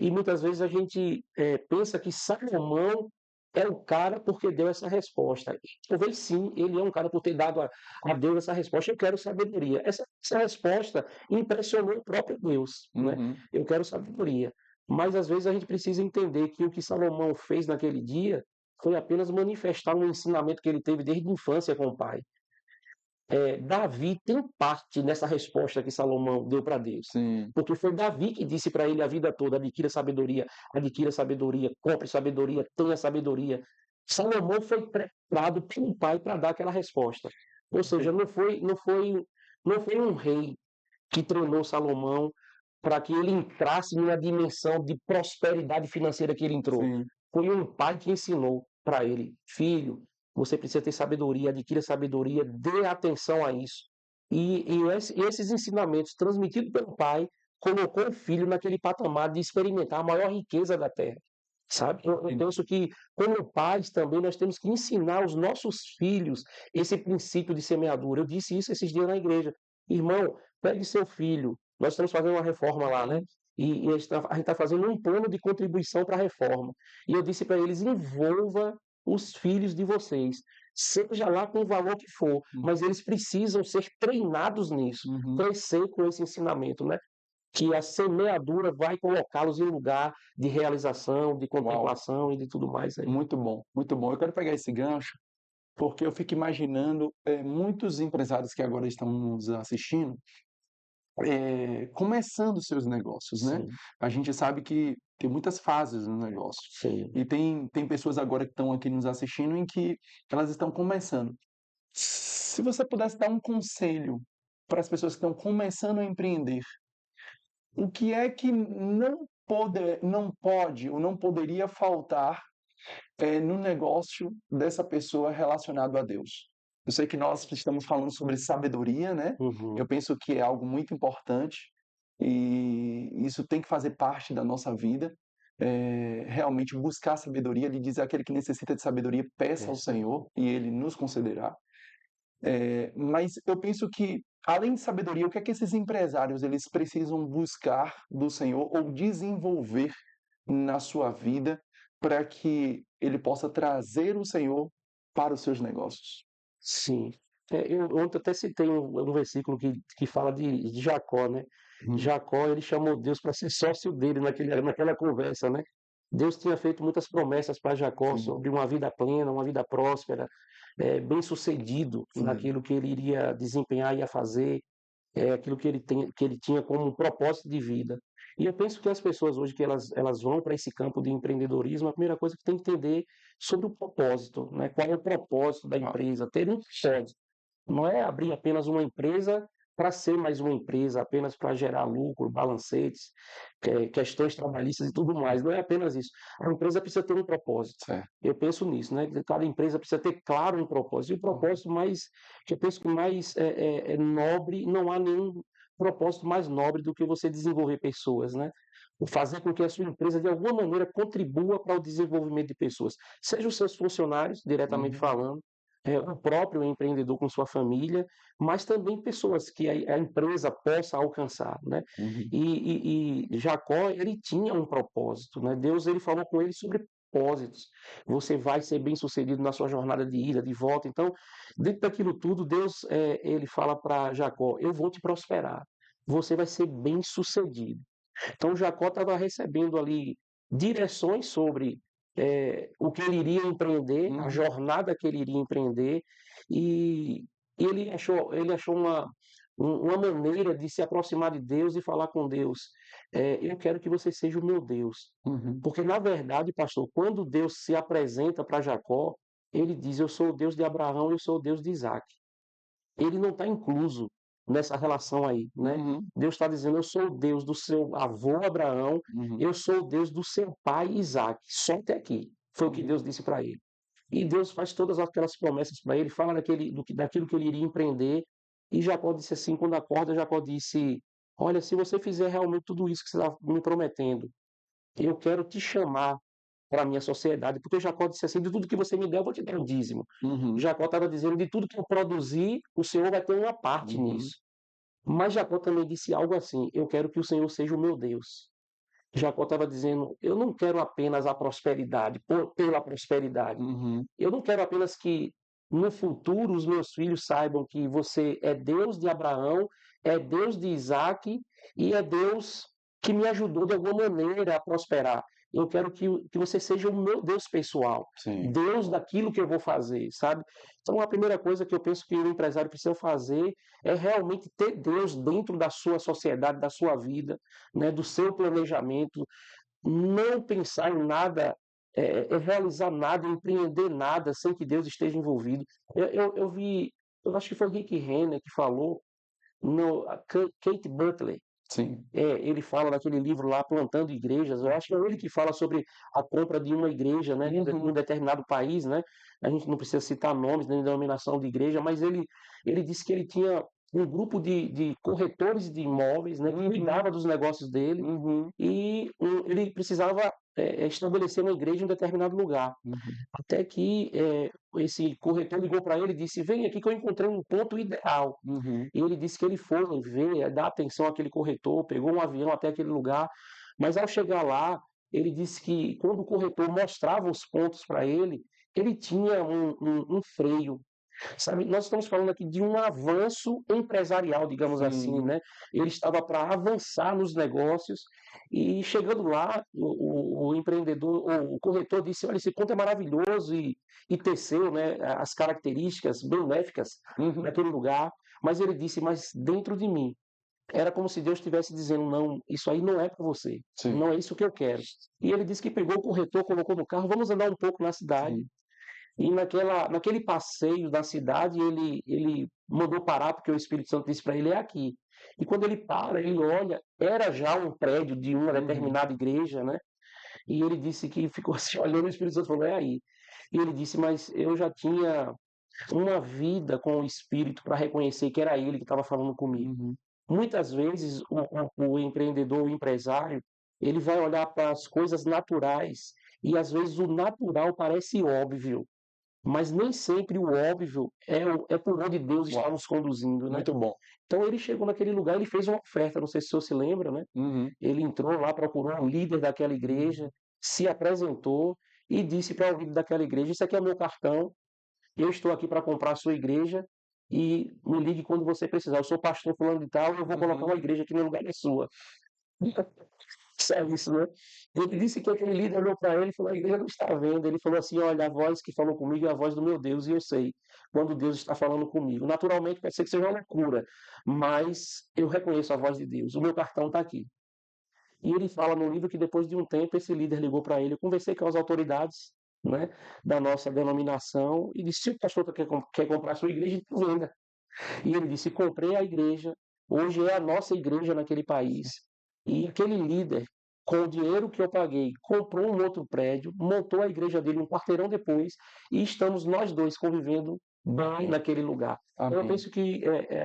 E muitas vezes a gente pensa que Salomão é o cara porque deu essa resposta. Talvez sim, ele é um cara por ter dado a Deus essa resposta. Eu quero sabedoria. Essa resposta impressionou o próprio Deus, né? Uhum. Eu quero sabedoria. Mas às vezes a gente precisa entender que o que Salomão fez naquele dia foi apenas manifestar um ensinamento que ele teve desde a infância com o pai. Davi tem parte nessa resposta que Salomão deu para Deus. Sim. Porque foi Davi que disse para ele a vida toda: adquira sabedoria, compre sabedoria, tenha sabedoria. Salomão foi preparado pelo pai para dar aquela resposta. Ou seja, não foi um rei que treinou Salomão para que ele entrasse numa dimensão de prosperidade financeira que ele entrou. Sim. Foi um pai que ensinou para ele: filho, você precisa ter sabedoria, adquira sabedoria, dê atenção a isso. E esses ensinamentos transmitidos pelo pai colocou o filho naquele patamar de experimentar a maior riqueza da terra. Sabe? Eu penso que, como pais, também nós temos que ensinar aos nossos filhos esse princípio de semeadura. Eu disse isso esses dias na igreja: irmão, pegue seu filho. Nós estamos fazendo uma reforma lá, né? E a gente está fazendo um plano de contribuição para a reforma. E eu disse para eles: envolva os filhos de vocês, seja lá com o valor que for, mas eles precisam ser treinados nisso, Uhum. crescer com esse ensinamento, né? Que a semeadura vai colocá-los em lugar de realização, de Uau. contemplação e de tudo mais aí. Muito bom, muito bom. Eu quero pegar esse gancho, porque eu fico imaginando muitos empresários que agora estão nos assistindo, começando seus negócios, né? Sim, A gente sabe que tem muitas fases no negócio. sim. E tem pessoas agora que estão aqui nos assistindo em que elas estão começando. Se você pudesse dar um conselho para as pessoas que estão começando a empreender, o que é que não pode ou não poderia faltar no negócio dessa pessoa relacionado a Deus? Eu sei que nós estamos falando sobre sabedoria, né? Eu Uhum. penso que é algo muito importante e isso tem que fazer parte da nossa vida. Realmente buscar sabedoria, ele diz: aquele que necessita de sabedoria, peça ao Essa. Senhor e ele nos concederá. Mas eu penso que, além de sabedoria, o que é que esses empresários eles precisam buscar do Senhor ou desenvolver na sua vida para que ele possa trazer o Senhor para os seus negócios? Sim. Eu ontem até citei um versículo que fala de Jacó, né? Hum. Jacó, ele chamou Deus para ser sócio dele naquela conversa, né? Deus tinha feito muitas promessas para Jacó Sim, sobre uma vida plena, uma vida próspera, bem-sucedido sim. naquilo que ele iria desempenhar, ia fazer, aquilo que ele tinha como um propósito de vida. E eu penso que as pessoas hoje que elas vão para esse campo de empreendedorismo, a primeira coisa que tem que entender sobre o propósito, né? Qual é o propósito da Ah, empresa? Ter um propósito. Não é abrir apenas uma empresa para ser mais uma empresa, apenas para gerar lucro, balancetes, questões trabalhistas e tudo mais. Não é apenas isso. A empresa precisa ter um propósito. certo. Eu penso nisso, né? Cada empresa precisa ter claro um propósito. E o propósito mais, que eu penso que mais é nobre, não há nenhum propósito mais nobre do que você desenvolver pessoas, né? fazer com que a sua empresa, de alguma maneira, contribua para o desenvolvimento de pessoas. Seja os seus funcionários, diretamente Uhum. falando, o próprio empreendedor com sua família, mas também pessoas que a empresa possa alcançar, né? Uhum. E Jacó, ele tinha um propósito, né? Deus, ele falou com ele sobre propósitos. Você vai ser bem-sucedido na sua jornada de ida, de volta. Então, dentro daquilo tudo, Deus, ele fala para Jacó: eu vou te prosperar. Você vai ser bem-sucedido. Então Jacó estava recebendo ali direções sobre o que ele iria empreender, a Uhum. jornada que ele iria empreender, e ele achou uma maneira de se aproximar de Deus e falar com Deus. Eu quero que você seja o meu Deus. Uhum. Porque, na verdade, pastor, quando Deus se apresenta para Jacó, ele diz: eu sou o Deus de Abraão, eu sou o Deus de Isaac. Ele não está incluso nessa relação aí, né? Uhum. Deus está dizendo: eu sou o Deus do seu avô Abraão, Uhum. eu sou o Deus do seu pai Isaac. Só até aqui. Foi o que Uhum. Deus disse para ele. E Deus faz todas aquelas promessas para ele, fala daquilo que ele iria empreender. E Jacó disse assim: quando acorda, Jacó disse: olha, se você fizer realmente tudo isso que você está me prometendo, eu quero te chamar para a minha sociedade, porque Jacó disse assim: de tudo que você me der, eu vou te dar um dízimo. Uhum. Jacó estava dizendo: de tudo que eu produzir, o Senhor vai ter uma parte Uhum. nisso. Mas Jacó também disse algo assim: eu quero que o Senhor seja o meu Deus. Jacó estava dizendo: eu não quero apenas a prosperidade, pela prosperidade. Uhum. Eu não quero apenas que no futuro os meus filhos saibam que você é Deus de Abraão, é Deus de Isaac e é Deus que me ajudou de alguma maneira a prosperar. Eu quero que você seja o meu Deus pessoal, Sim. Deus daquilo que eu vou fazer, sabe? Então, a primeira coisa que eu penso que o empresário precisa fazer é realmente ter Deus dentro da sua sociedade, da sua vida, né, do seu planejamento, não pensar em nada, realizar nada, empreender nada sem que Deus esteja envolvido. Eu vi, eu acho que foi o Rick Renner que falou, Kate Butler, Sim. ele fala naquele livro lá, Plantando Igrejas, eu acho que é ele que fala sobre a compra de uma igreja, né, em um Uhum. determinado país, né? A gente não precisa citar nomes nem denominação de igreja, mas ele disse que ele tinha um grupo de corretores de imóveis, né, que Uhum. cuidava dos negócios dele, Uhum. e ele precisava estabelecer uma igreja em um determinado lugar. Uhum. Até que esse corretor ligou para ele e disse: vem aqui que eu encontrei um ponto ideal. Uhum. E ele disse que ele foi ver, dar atenção àquele corretor, pegou um avião até aquele lugar, mas ao chegar lá, ele disse que quando o corretor mostrava os pontos para ele, ele tinha um freio. Sabe, nós estamos falando aqui de um avanço empresarial, digamos assim, Sim. né? Ele estava para avançar nos negócios e chegando lá, o empreendedor, o corretor disse: olha, esse ponto é maravilhoso e teceu, né, as características benéficas Uhum. daquele lugar, mas ele disse: mas dentro de mim era como se Deus estivesse dizendo: não, isso aí não é para você, Sim. não é isso que eu quero. E ele disse que pegou o corretor, colocou no carro, vamos andar um pouco na cidade. Sim. E naquele passeio da cidade, ele mandou parar, porque o Espírito Santo disse para ele: é aqui. E quando ele para, ele olha, era já um prédio de uma Uhum. determinada igreja, né? E ele disse que ficou assim olhando, o Espírito Santo falou: é aí. E ele disse: mas eu já tinha uma vida com o Espírito para reconhecer que era ele que estava falando comigo. Uhum. Muitas vezes o empreendedor, o empresário, ele vai olhar para as coisas naturais e às vezes o natural parece óbvio, mas nem sempre o óbvio é por onde Deus está Uau, nos conduzindo, né? muito bom. Então ele chegou naquele lugar, ele fez uma oferta, não sei se o senhor se lembra, né? Uhum. Ele entrou lá, procurou um líder daquela igreja, se apresentou e disse para o líder daquela igreja: isso aqui é meu cartão, eu estou aqui para comprar a sua igreja e me ligue quando você precisar. Eu sou pastor fulano de tal e eu vou colocar Uhum. uma igreja aqui no lugar da sua. Sabe isso, né? Ele disse que aquele líder olhou para ele e falou: a igreja não está vendo. Ele falou assim: olha, a voz que falou comigo é a voz do meu Deus, e eu sei quando Deus está falando comigo. Naturalmente, pode ser que seja uma loucura, mas eu reconheço a voz de Deus. O meu cartão está aqui. E ele fala no livro que depois de um tempo esse líder ligou para ele. Eu conversei com as autoridades, né, da nossa denominação e disse: se o pastor quer comprar a sua igreja, então venda. E ele disse: comprei a igreja, hoje é a nossa igreja naquele país. E aquele líder, com o dinheiro que eu paguei, comprou um outro prédio, montou a igreja dele um quarteirão depois, e estamos nós dois convivendo bem naquele lugar. Então, eu Amém. penso que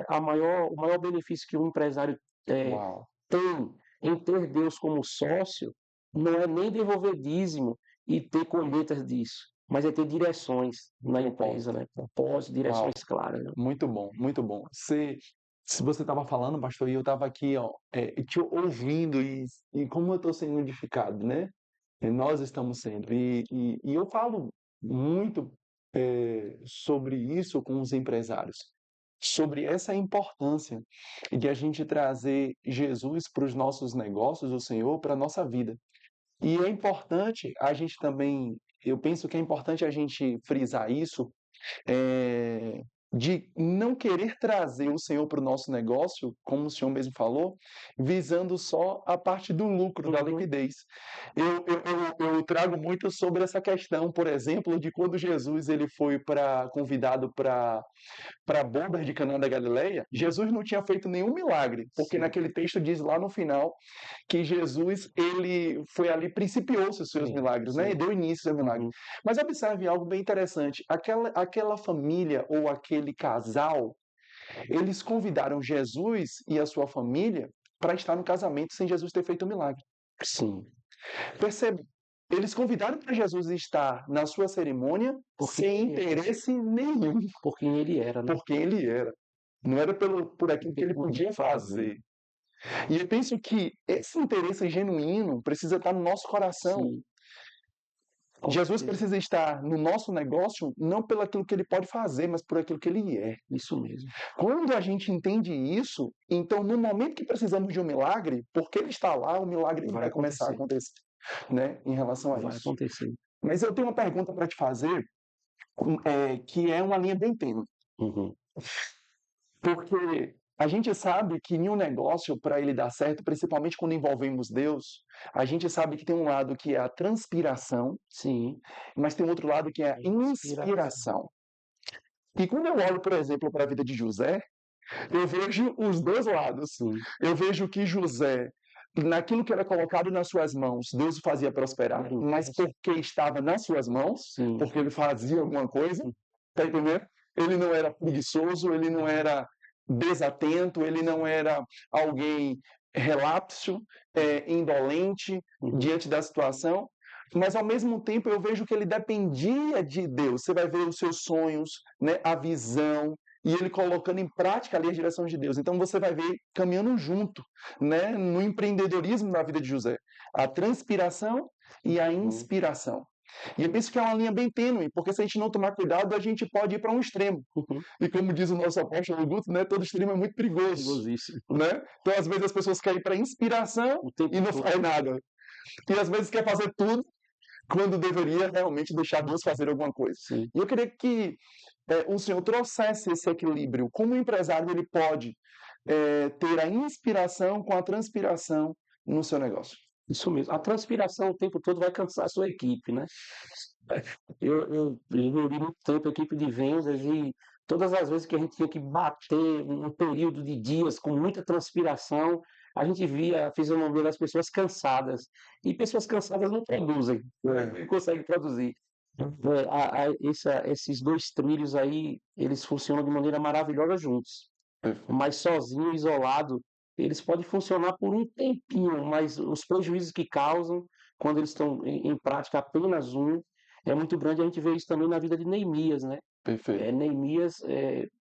o maior benefício que um empresário é, Uau. tem em ter Deus como sócio, não é nem devolver dízimo e ter colheitas disso, mas é ter direções na empresa, né? Propósito, Uau, direções claras, né? muito bom, muito bom. Se você estava falando, pastor, e eu estava aqui, ó, te ouvindo e como eu estou sendo edificado, né? E nós estamos sendo. E eu falo muito sobre isso com os empresários, sobre essa importância de a gente trazer Jesus para os nossos negócios, o Senhor, para a nossa vida. E é importante a gente também, eu penso que é importante a gente frisar isso, eh, de não querer trazer o Senhor para o nosso negócio, como o senhor mesmo falou, visando só a parte do lucro, da Uhum. liquidez. Eu trago muito sobre essa questão, por exemplo, de quando Jesus ele foi convidado para bodas de Canaã da Galileia, Jesus não tinha feito nenhum milagre, porque Sim, naquele texto diz lá no final que Jesus ele foi ali principiou-se os seus sim, milagres, né? E sim. deu início ao milagre. Uhum. Mas observe algo bem interessante. Aquela família ou aquele casal, eles convidaram Jesus e a sua família para estar no casamento sem Jesus ter feito o milagre. Sim, Percebe? Eles convidaram para Jesus estar na sua cerimônia porque sem ele era, interesse nenhum por quem ele era, né? por quem ele era. Não era por aquilo que Ele ele podia podia fazer. fazer. E eu penso que esse interesse genuíno precisa estar no nosso coração. Sim, com Jesus certeza. precisa estar no nosso negócio não pelo aquilo que ele pode fazer, mas por aquilo que ele é. Isso mesmo. Quando a gente entende isso, então no momento que precisamos de um milagre, porque ele está lá, o milagre Vai vai começar a acontecer. acontecer, né, em relação a Vai isso. acontecer. Mas eu tenho uma pergunta para te fazer, que é uma linha bem tênue. Uhum. Porque a gente sabe que em um negócio, para ele dar certo, principalmente quando envolvemos Deus, a gente sabe que tem um lado que é a transpiração, Sim, mas tem outro lado que é a inspiração. inspiração. E quando eu olho, por exemplo, para a vida de José, eu vejo os dois lados. Sim. Eu vejo que José, naquilo que era colocado nas suas mãos, Deus o fazia prosperar, mas porque estava nas suas mãos, Sim. porque ele fazia alguma coisa, tá entendendo? Ele não era preguiçoso, ele não era desatento, ele não era alguém relapso, indolente Uhum. diante da situação, mas ao mesmo tempo eu vejo que ele dependia de Deus. Você vai ver os seus sonhos, né, a visão, e ele colocando em prática ali a direção de Deus. Então você vai ver caminhando junto, né, no empreendedorismo da vida de José, a transpiração e a Uhum. inspiração. E eu penso que é uma linha bem tênue, porque se a gente não tomar cuidado, a gente pode ir para um extremo. Uhum. E como diz o nosso apóstolo Guto, né, todo extremo é muito perigoso, Perigosíssimo. né? Então às vezes as pessoas querem ir para inspiração O tempo e não todo. faz nada. E às vezes quer fazer tudo quando deveria realmente deixar Deus fazer alguma coisa. Sim. E eu queria que o senhor trouxesse esse equilíbrio. Como o empresário ele pode ter a inspiração com a transpiração no seu negócio? Isso mesmo. A transpiração o tempo todo vai cansar a sua equipe, né? Eu vivi muito tempo a equipe de vendas e todas as vezes que a gente tinha que bater um período de dias com muita transpiração, a gente via a fisionomia das pessoas cansadas. E pessoas cansadas não produzem, É, não conseguem produzir. Esses dois trilhos aí, eles funcionam de maneira maravilhosa juntos. perfeito. Mas sozinho, isolado, eles podem funcionar por um tempinho, mas os prejuízos que causam quando eles estão em prática apenas um é muito grande. A gente vê isso também na vida de Neemias, né? Perfeito. Neemias,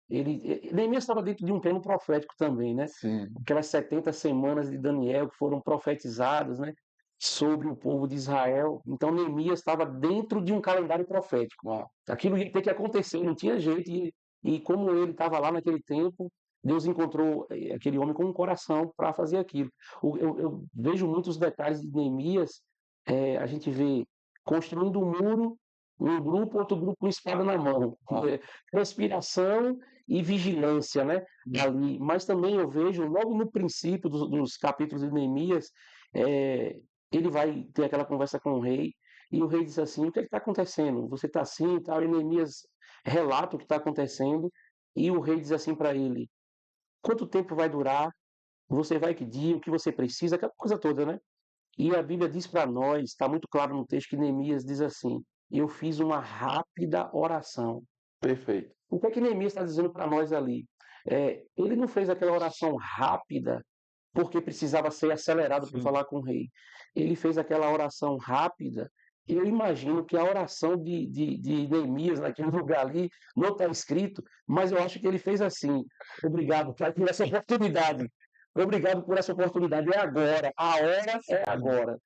Neemias estava dentro de um plano profético também, né? Sim. Aquelas 70 semanas de Daniel que foram profetizadas, né? Sobre o povo de Israel. Então Neemias estava dentro de um calendário profético. Uau. Aquilo ia ter que acontecer, não tinha jeito. E como ele estava lá naquele tempo, Deus encontrou aquele homem com um coração para fazer aquilo. Eu vejo muitos detalhes de Neemias, a gente vê construindo um muro, um grupo, outro grupo com espada na mão. Uau. Respiração e vigilância, né? Ali. Mas também eu vejo, logo no princípio dos capítulos de Neemias, ele vai ter aquela conversa com o rei, e o rei diz assim: o que é está acontecendo? Você está assim e tal. E Neemias relata o que está acontecendo, e o rei diz assim para ele: quanto tempo vai durar? Você vai pedir o que você precisa, aquela coisa toda, né? E a Bíblia diz para nós, está muito claro no texto, que Neemias diz assim: eu fiz uma rápida oração. Perfeito. O que é que Neemias está dizendo para nós ali? Ele não fez aquela oração rápida porque precisava ser acelerado para Sim. falar com o rei. Ele fez aquela oração rápida. Eu imagino que a oração de Neemias naquele lugar ali não está escrito, mas eu acho que ele fez assim: obrigado, Pai, por essa oportunidade. Obrigado por essa oportunidade. É agora. A hora é agora.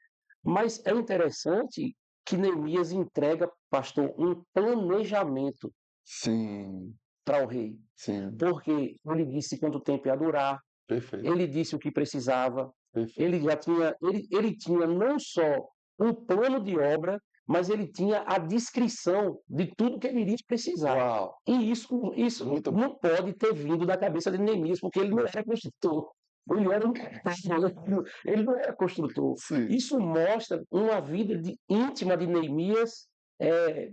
Mas é interessante que Neemias entrega, pastor, um planejamento Sim, para o rei. sim. Porque ele disse quanto tempo ia durar, Perfeito, ele disse o que precisava, perfeito. ele tinha não só um plano de obra, mas ele tinha a descrição de tudo que ele iria precisar. Uau, E isso muito bom. não pode ter vindo da cabeça de Neemias, porque ele não era construtor. Ele era um ele não era construtor. Sim. Isso mostra uma vida íntima de Neemias, é,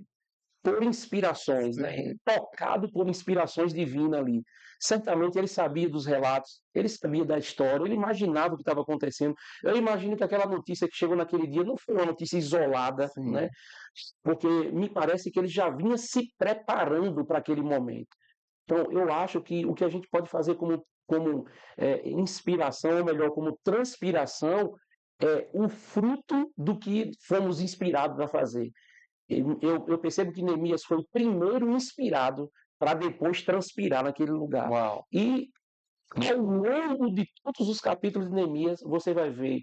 por inspirações, né? Tocado por inspirações divinas ali. Certamente ele sabia dos relatos, ele sabia da história, ele imaginava o que estava acontecendo. Eu imagino que aquela notícia que chegou naquele dia não foi uma notícia isolada, né? Sim. Porque me parece que ele já vinha se preparando para aquele momento. Então, eu acho que o que a gente pode fazer como inspiração, ou melhor, como transpiração, é o fruto do que fomos inspirados a fazer. Eu percebo que Neemias foi o primeiro inspirado para depois transpirar naquele lugar. Uau. E ao longo de todos os capítulos de Neemias, você vai ver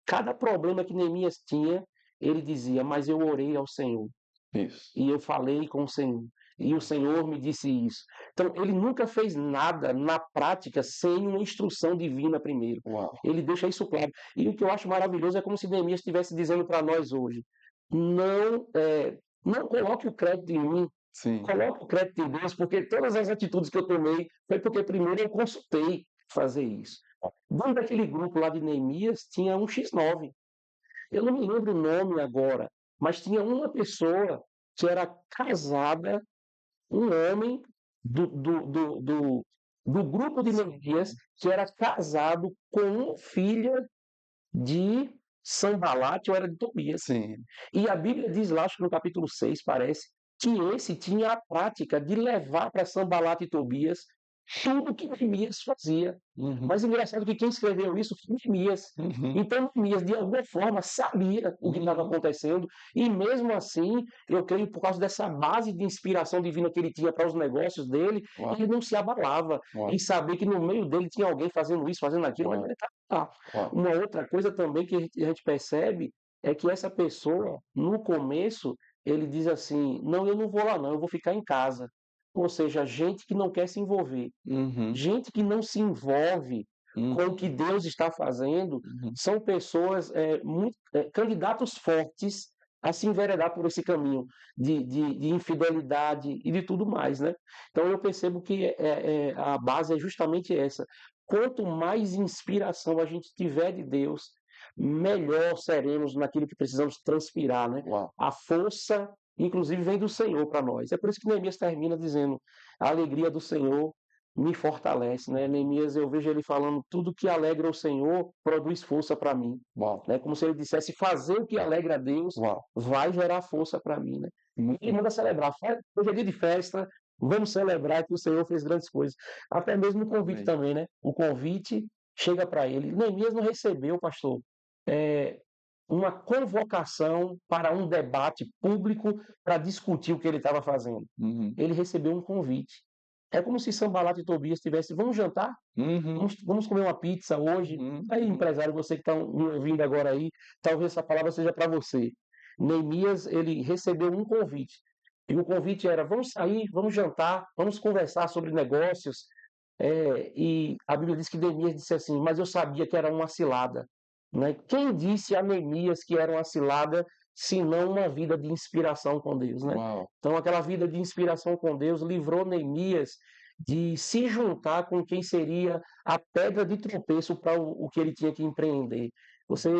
cada problema que Neemias tinha, ele dizia: Mas eu orei ao Senhor Isso. e eu falei com o Senhor. E o Senhor me disse isso. Então, ele nunca fez nada na prática sem uma instrução divina primeiro. Uau. Ele deixa isso claro. E o que eu acho maravilhoso é como se Neemias estivesse dizendo para nós hoje: não coloque o crédito em mim, Sim. coloque o crédito em Deus, porque todas as atitudes que eu tomei foi porque primeiro eu consultei fazer isso. Dentro daquele grupo lá de Neemias tinha um X9. Eu não me lembro o nome agora, mas tinha uma pessoa que era casada, um homem do grupo de Neemias, que era casado com uma filha de Sanbalate ou era de Tobias. Sim. E a Bíblia diz lá, acho que no capítulo 6 parece, que esse tinha a prática de levar para Sanbalate e Tobias tudo que Neemias fazia. Uhum. Mas engraçado que quem escreveu isso foi Neemias. Uhum. Então Neemias, de alguma forma, sabia o que estava acontecendo, e mesmo assim, eu creio por causa dessa base de inspiração divina que ele tinha para os negócios dele, Uau. ele não se abalava Uau. em saber que no meio dele tinha alguém fazendo isso, fazendo aquilo, mas Uau. ele estava lá. Uau. Uma outra coisa também que a gente percebe é que essa pessoa, no começo, ele diz assim: Não, eu não vou lá, não, eu vou ficar em casa. Ou seja, gente que não quer se envolver, Uhum. gente que não se envolve Uhum. com o que Deus está fazendo, Uhum. são pessoas, candidatos fortes a se enveredar por esse caminho de infidelidade e de tudo mais, né? Então eu percebo que a base é justamente essa. Quanto mais inspiração a gente tiver de Deus, melhor seremos naquilo que precisamos transpirar, né? Uau. A força, inclusive, vem do Senhor para nós. É por isso que Neemias termina dizendo: a alegria do Senhor me fortalece, né? Neemias, eu vejo ele falando: tudo que alegra o Senhor produz força para mim. Uau. Né? Como se ele dissesse: fazer o que alegra a Deus Uau. vai gerar força para mim. Né? Muito Ele manda celebrar. Hoje é dia de festa, vamos celebrar que o Senhor fez grandes coisas. Até mesmo o convite bem. também, né? O convite chega para ele. Neemias não recebeu, pastor, é, uma convocação para um debate público para discutir o que ele estava fazendo. Uhum. Ele recebeu um convite. É como se Sanballat e Tobias tivessem: vamos jantar? Uhum. Vamos comer uma pizza hoje? Uhum. Aí, empresário, você que está me ouvindo agora aí, talvez essa palavra seja para você. Neemias, ele recebeu um convite. E o convite era: vamos sair, vamos jantar, vamos conversar sobre negócios. E a Bíblia diz que Neemias disse assim: mas eu sabia que era uma cilada. Né? Quem disse a Neemias que era uma cilada, se não uma vida de inspiração com Deus? Né? Uau. Então, aquela vida de inspiração com Deus livrou Neemias de se juntar com quem seria a pedra de tropeço para o que ele tinha que empreender. Você,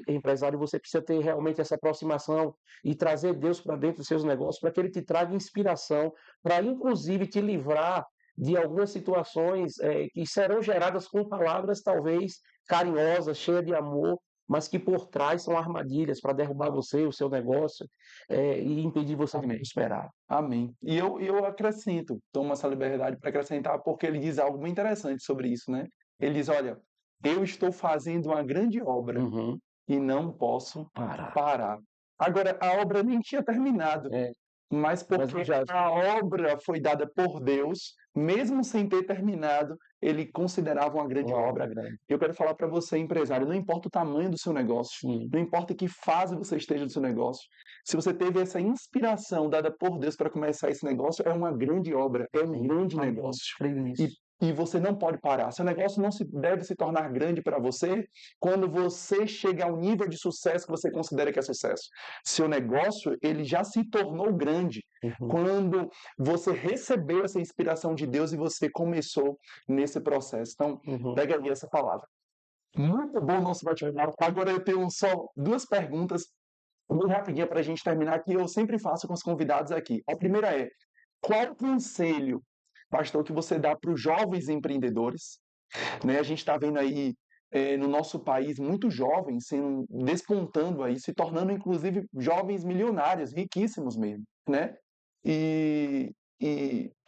empresário, você precisa ter realmente essa aproximação e trazer Deus para dentro dos seus negócios, para que ele te traga inspiração, para inclusive te livrar de algumas situações que serão geradas com palavras talvez carinhosas, cheias de amor, mas que por trás são armadilhas para derrubar você, o seu negócio, e impedir você de Amém. prosperar. Amém. E eu acrescento, tomo essa liberdade para acrescentar, porque ele diz algo muito interessante sobre isso, né? Ele diz: olha, eu estou fazendo uma grande obra Uhum. e não posso Parar. parar. Agora, a obra nem tinha terminado, É, mas mas porque já a obra foi dada por Deus, mesmo sem ter terminado, ele considerava uma grande uma obra. obra grande. Eu quero falar para você, empresário, não importa o tamanho do seu negócio, Sim. não importa que fase você esteja do seu negócio, se você teve essa inspiração dada por Deus para começar esse negócio, é uma grande obra, é um grande Amém. negócio. Creio E, nisso. e você não pode parar. Seu negócio não deve se tornar grande para você quando você chega ao nível de sucesso que você considera que é sucesso. Seu negócio, ele já se tornou grande Uhum. quando você recebeu essa inspiração de Deus e você começou nesse processo. Então, Uhum. pega aí essa palavra. Muito bom o nosso bate-papo. Agora eu tenho só duas perguntas, bem rapidinha para a gente terminar, que eu sempre faço com os convidados aqui. A primeira é: qual conselho, pastor, que você dá para os jovens empreendedores? Né? A gente está vendo aí no nosso país muitos jovens sendo despontando aí, se tornando inclusive jovens milionários, riquíssimos mesmo, né? E,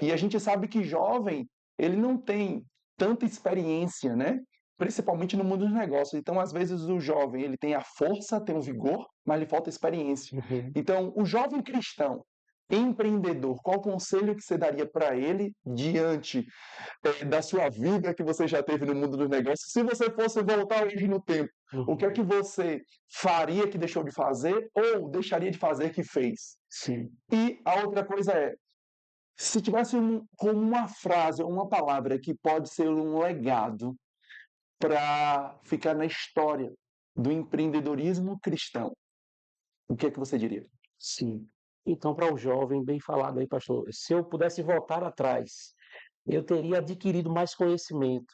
e a gente sabe que jovem ele não tem tanta experiência, né? Principalmente no mundo dos negócios. Então, às vezes o jovem ele tem a força, tem o vigor, mas lhe falta experiência. Uhum. Então, o jovem cristão empreendedor, qual conselho que você daria para ele diante da sua vida que você já teve no mundo dos negócios? Se você fosse voltar hoje no tempo, o que é Uhum. que você faria que deixou de fazer ou deixaria de fazer que fez? Sim. E a outra coisa é, se tivesse como uma frase ou uma palavra que pode ser um legado para ficar na história do empreendedorismo cristão, o que é que você diria? Sim. Então, para o jovem, bem falado aí, pastor, se eu pudesse voltar atrás, eu teria adquirido mais conhecimento,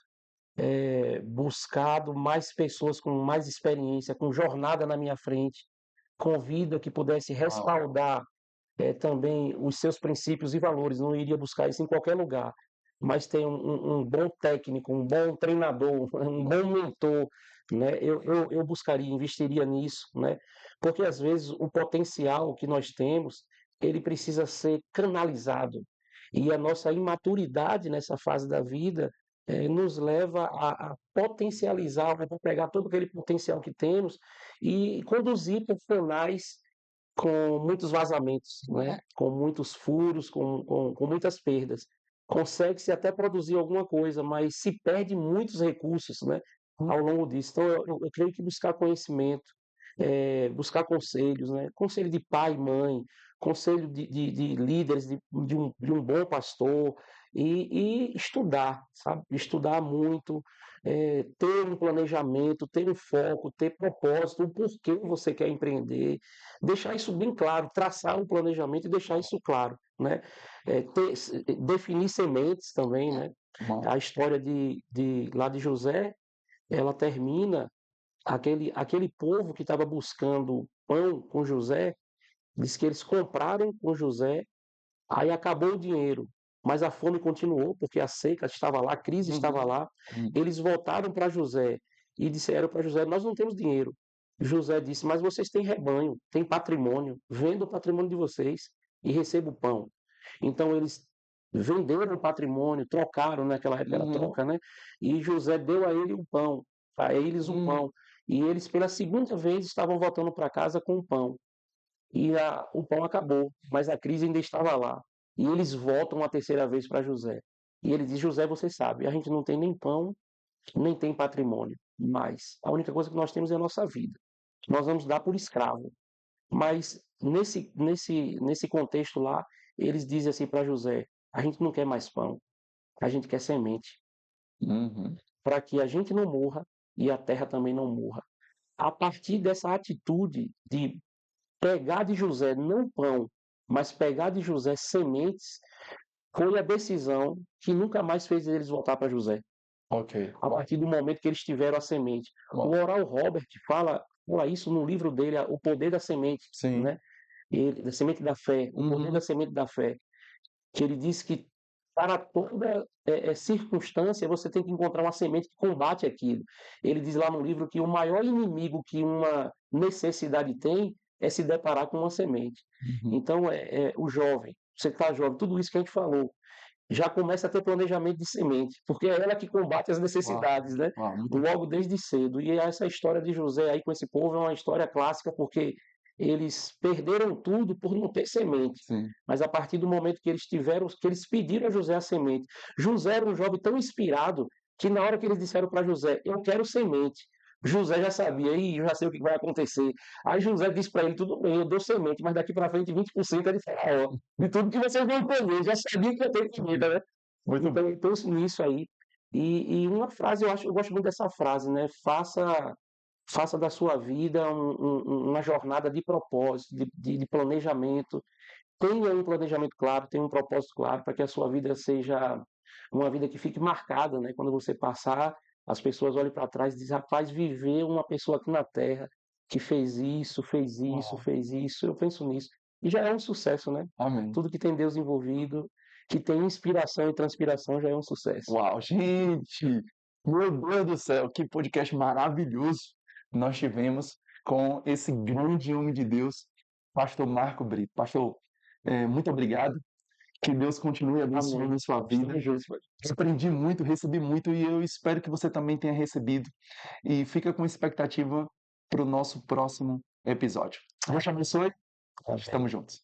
buscado mais pessoas com mais experiência, com jornada na minha frente, com vida que pudesse Uau. respaldar também os seus princípios e valores. Não iria buscar isso em qualquer lugar, mas ter um bom técnico, um bom treinador, um bom mentor, né? Eu buscaria, investiria nisso, né? Porque às vezes o potencial que nós temos, ele precisa ser canalizado. E a nossa imaturidade nessa fase da vida nos leva a potencializar, a pegar todo aquele potencial que temos e conduzir profissionais com muitos vazamentos, né? Com muitos furos, com muitas perdas. Consegue-se até produzir alguma coisa, mas se perde muitos recursos, né? Ao longo disso. Então, eu creio que buscar conhecimento, buscar conselhos, né? Conselho de pai e mãe, conselho de líderes, de um bom pastor, e estudar, sabe? Estudar muito, ter um planejamento, ter um foco, ter propósito, o porquê você quer empreender, deixar isso bem claro, traçar um planejamento e deixar isso claro, né? Definir sementes também, né? Bom. A história lá de José, ela termina, aquele povo que estava buscando pão com José, diz que eles compraram com José, aí acabou o dinheiro, mas a fome continuou, porque a seca estava lá, a crise estava Uhum. lá. Uhum. Eles voltaram para José e disseram para José: Nós não temos dinheiro. José disse: Mas vocês têm rebanho, têm patrimônio, venda o patrimônio de vocês e receba o pão. Então eles venderam o patrimônio, trocaram, naquela época era Uhum. troca, né? E José deu a ele o pão, a eles o Uhum. pão. E eles, pela segunda vez, estavam voltando para casa com o pão. E o pão acabou, mas a crise ainda estava lá. E eles voltam uma terceira vez para José. E ele diz: José, você sabe, a gente não tem nem pão, nem tem patrimônio, mas a única coisa que nós temos é a nossa vida. Nós vamos dar por escravo. Mas nesse contexto lá, eles dizem assim para José: a gente não quer mais pão, a gente quer semente, Uhum. para que a gente não morra e a terra também não morra. A partir dessa atitude de pegar de José não pão, mas pegar de José sementes, foi a decisão que nunca mais fez eles voltar para José. Ok. A Uau. partir do momento que eles tiveram a semente. O Uau. Oral Robert fala isso no livro dele, O Poder da Semente, Sim. né? Da semente da fé, o poder da Uhum. semente da fé, que ele diz que para toda circunstância você tem que encontrar uma semente que combate aquilo. Ele diz lá no livro que o maior inimigo que uma necessidade tem é se deparar com uma semente. Uhum. Então, o jovem, você que está jovem, tudo isso que a gente falou, já começa a ter planejamento de semente, porque é ela que combate as Uau, necessidades, né? uau, muito bom. Logo desde cedo. E essa história de José aí com esse povo é uma história clássica, porque eles perderam tudo por não ter semente. Sim. Mas a partir do momento que eles tiveram, que eles pediram a José a semente, José era um jovem tão inspirado que na hora que eles disseram para José, eu quero semente, José já sabia, e já sei o que vai acontecer. Aí José disse para ele, tudo bem, eu dou semente, mas daqui para frente 20% é de Faraó. De tudo que vocês vão colher, já sabia que ia ter comida, né? Muito bom. Então, eu penso nisso aí. E uma frase, eu gosto muito dessa frase, né? Faça da sua vida uma jornada de propósito, de planejamento. Tenha um planejamento claro, tenha um propósito claro, para que a sua vida seja uma vida que fique marcada, né? Quando você passar, as pessoas olhem para trás e dizem, rapaz, viver uma pessoa aqui na Terra que fez isso, fez isso, Uau. fez isso. Eu penso nisso. E já é um sucesso, né? Amém. Tudo que tem Deus envolvido, que tem inspiração e transpiração, já é um sucesso. Uau, gente! Meu Deus do céu, que podcast maravilhoso nós tivemos com esse grande homem de Deus, Pastor Marco Brito. Pastor, muito obrigado. Que Deus continue abençoando Amém. a sua vida. Estamos juntos, pai. Aprendi muito, recebi muito e eu espero que você também tenha recebido. E fica com expectativa para o nosso próximo episódio. Deus te abençoe. Amém. Estamos juntos.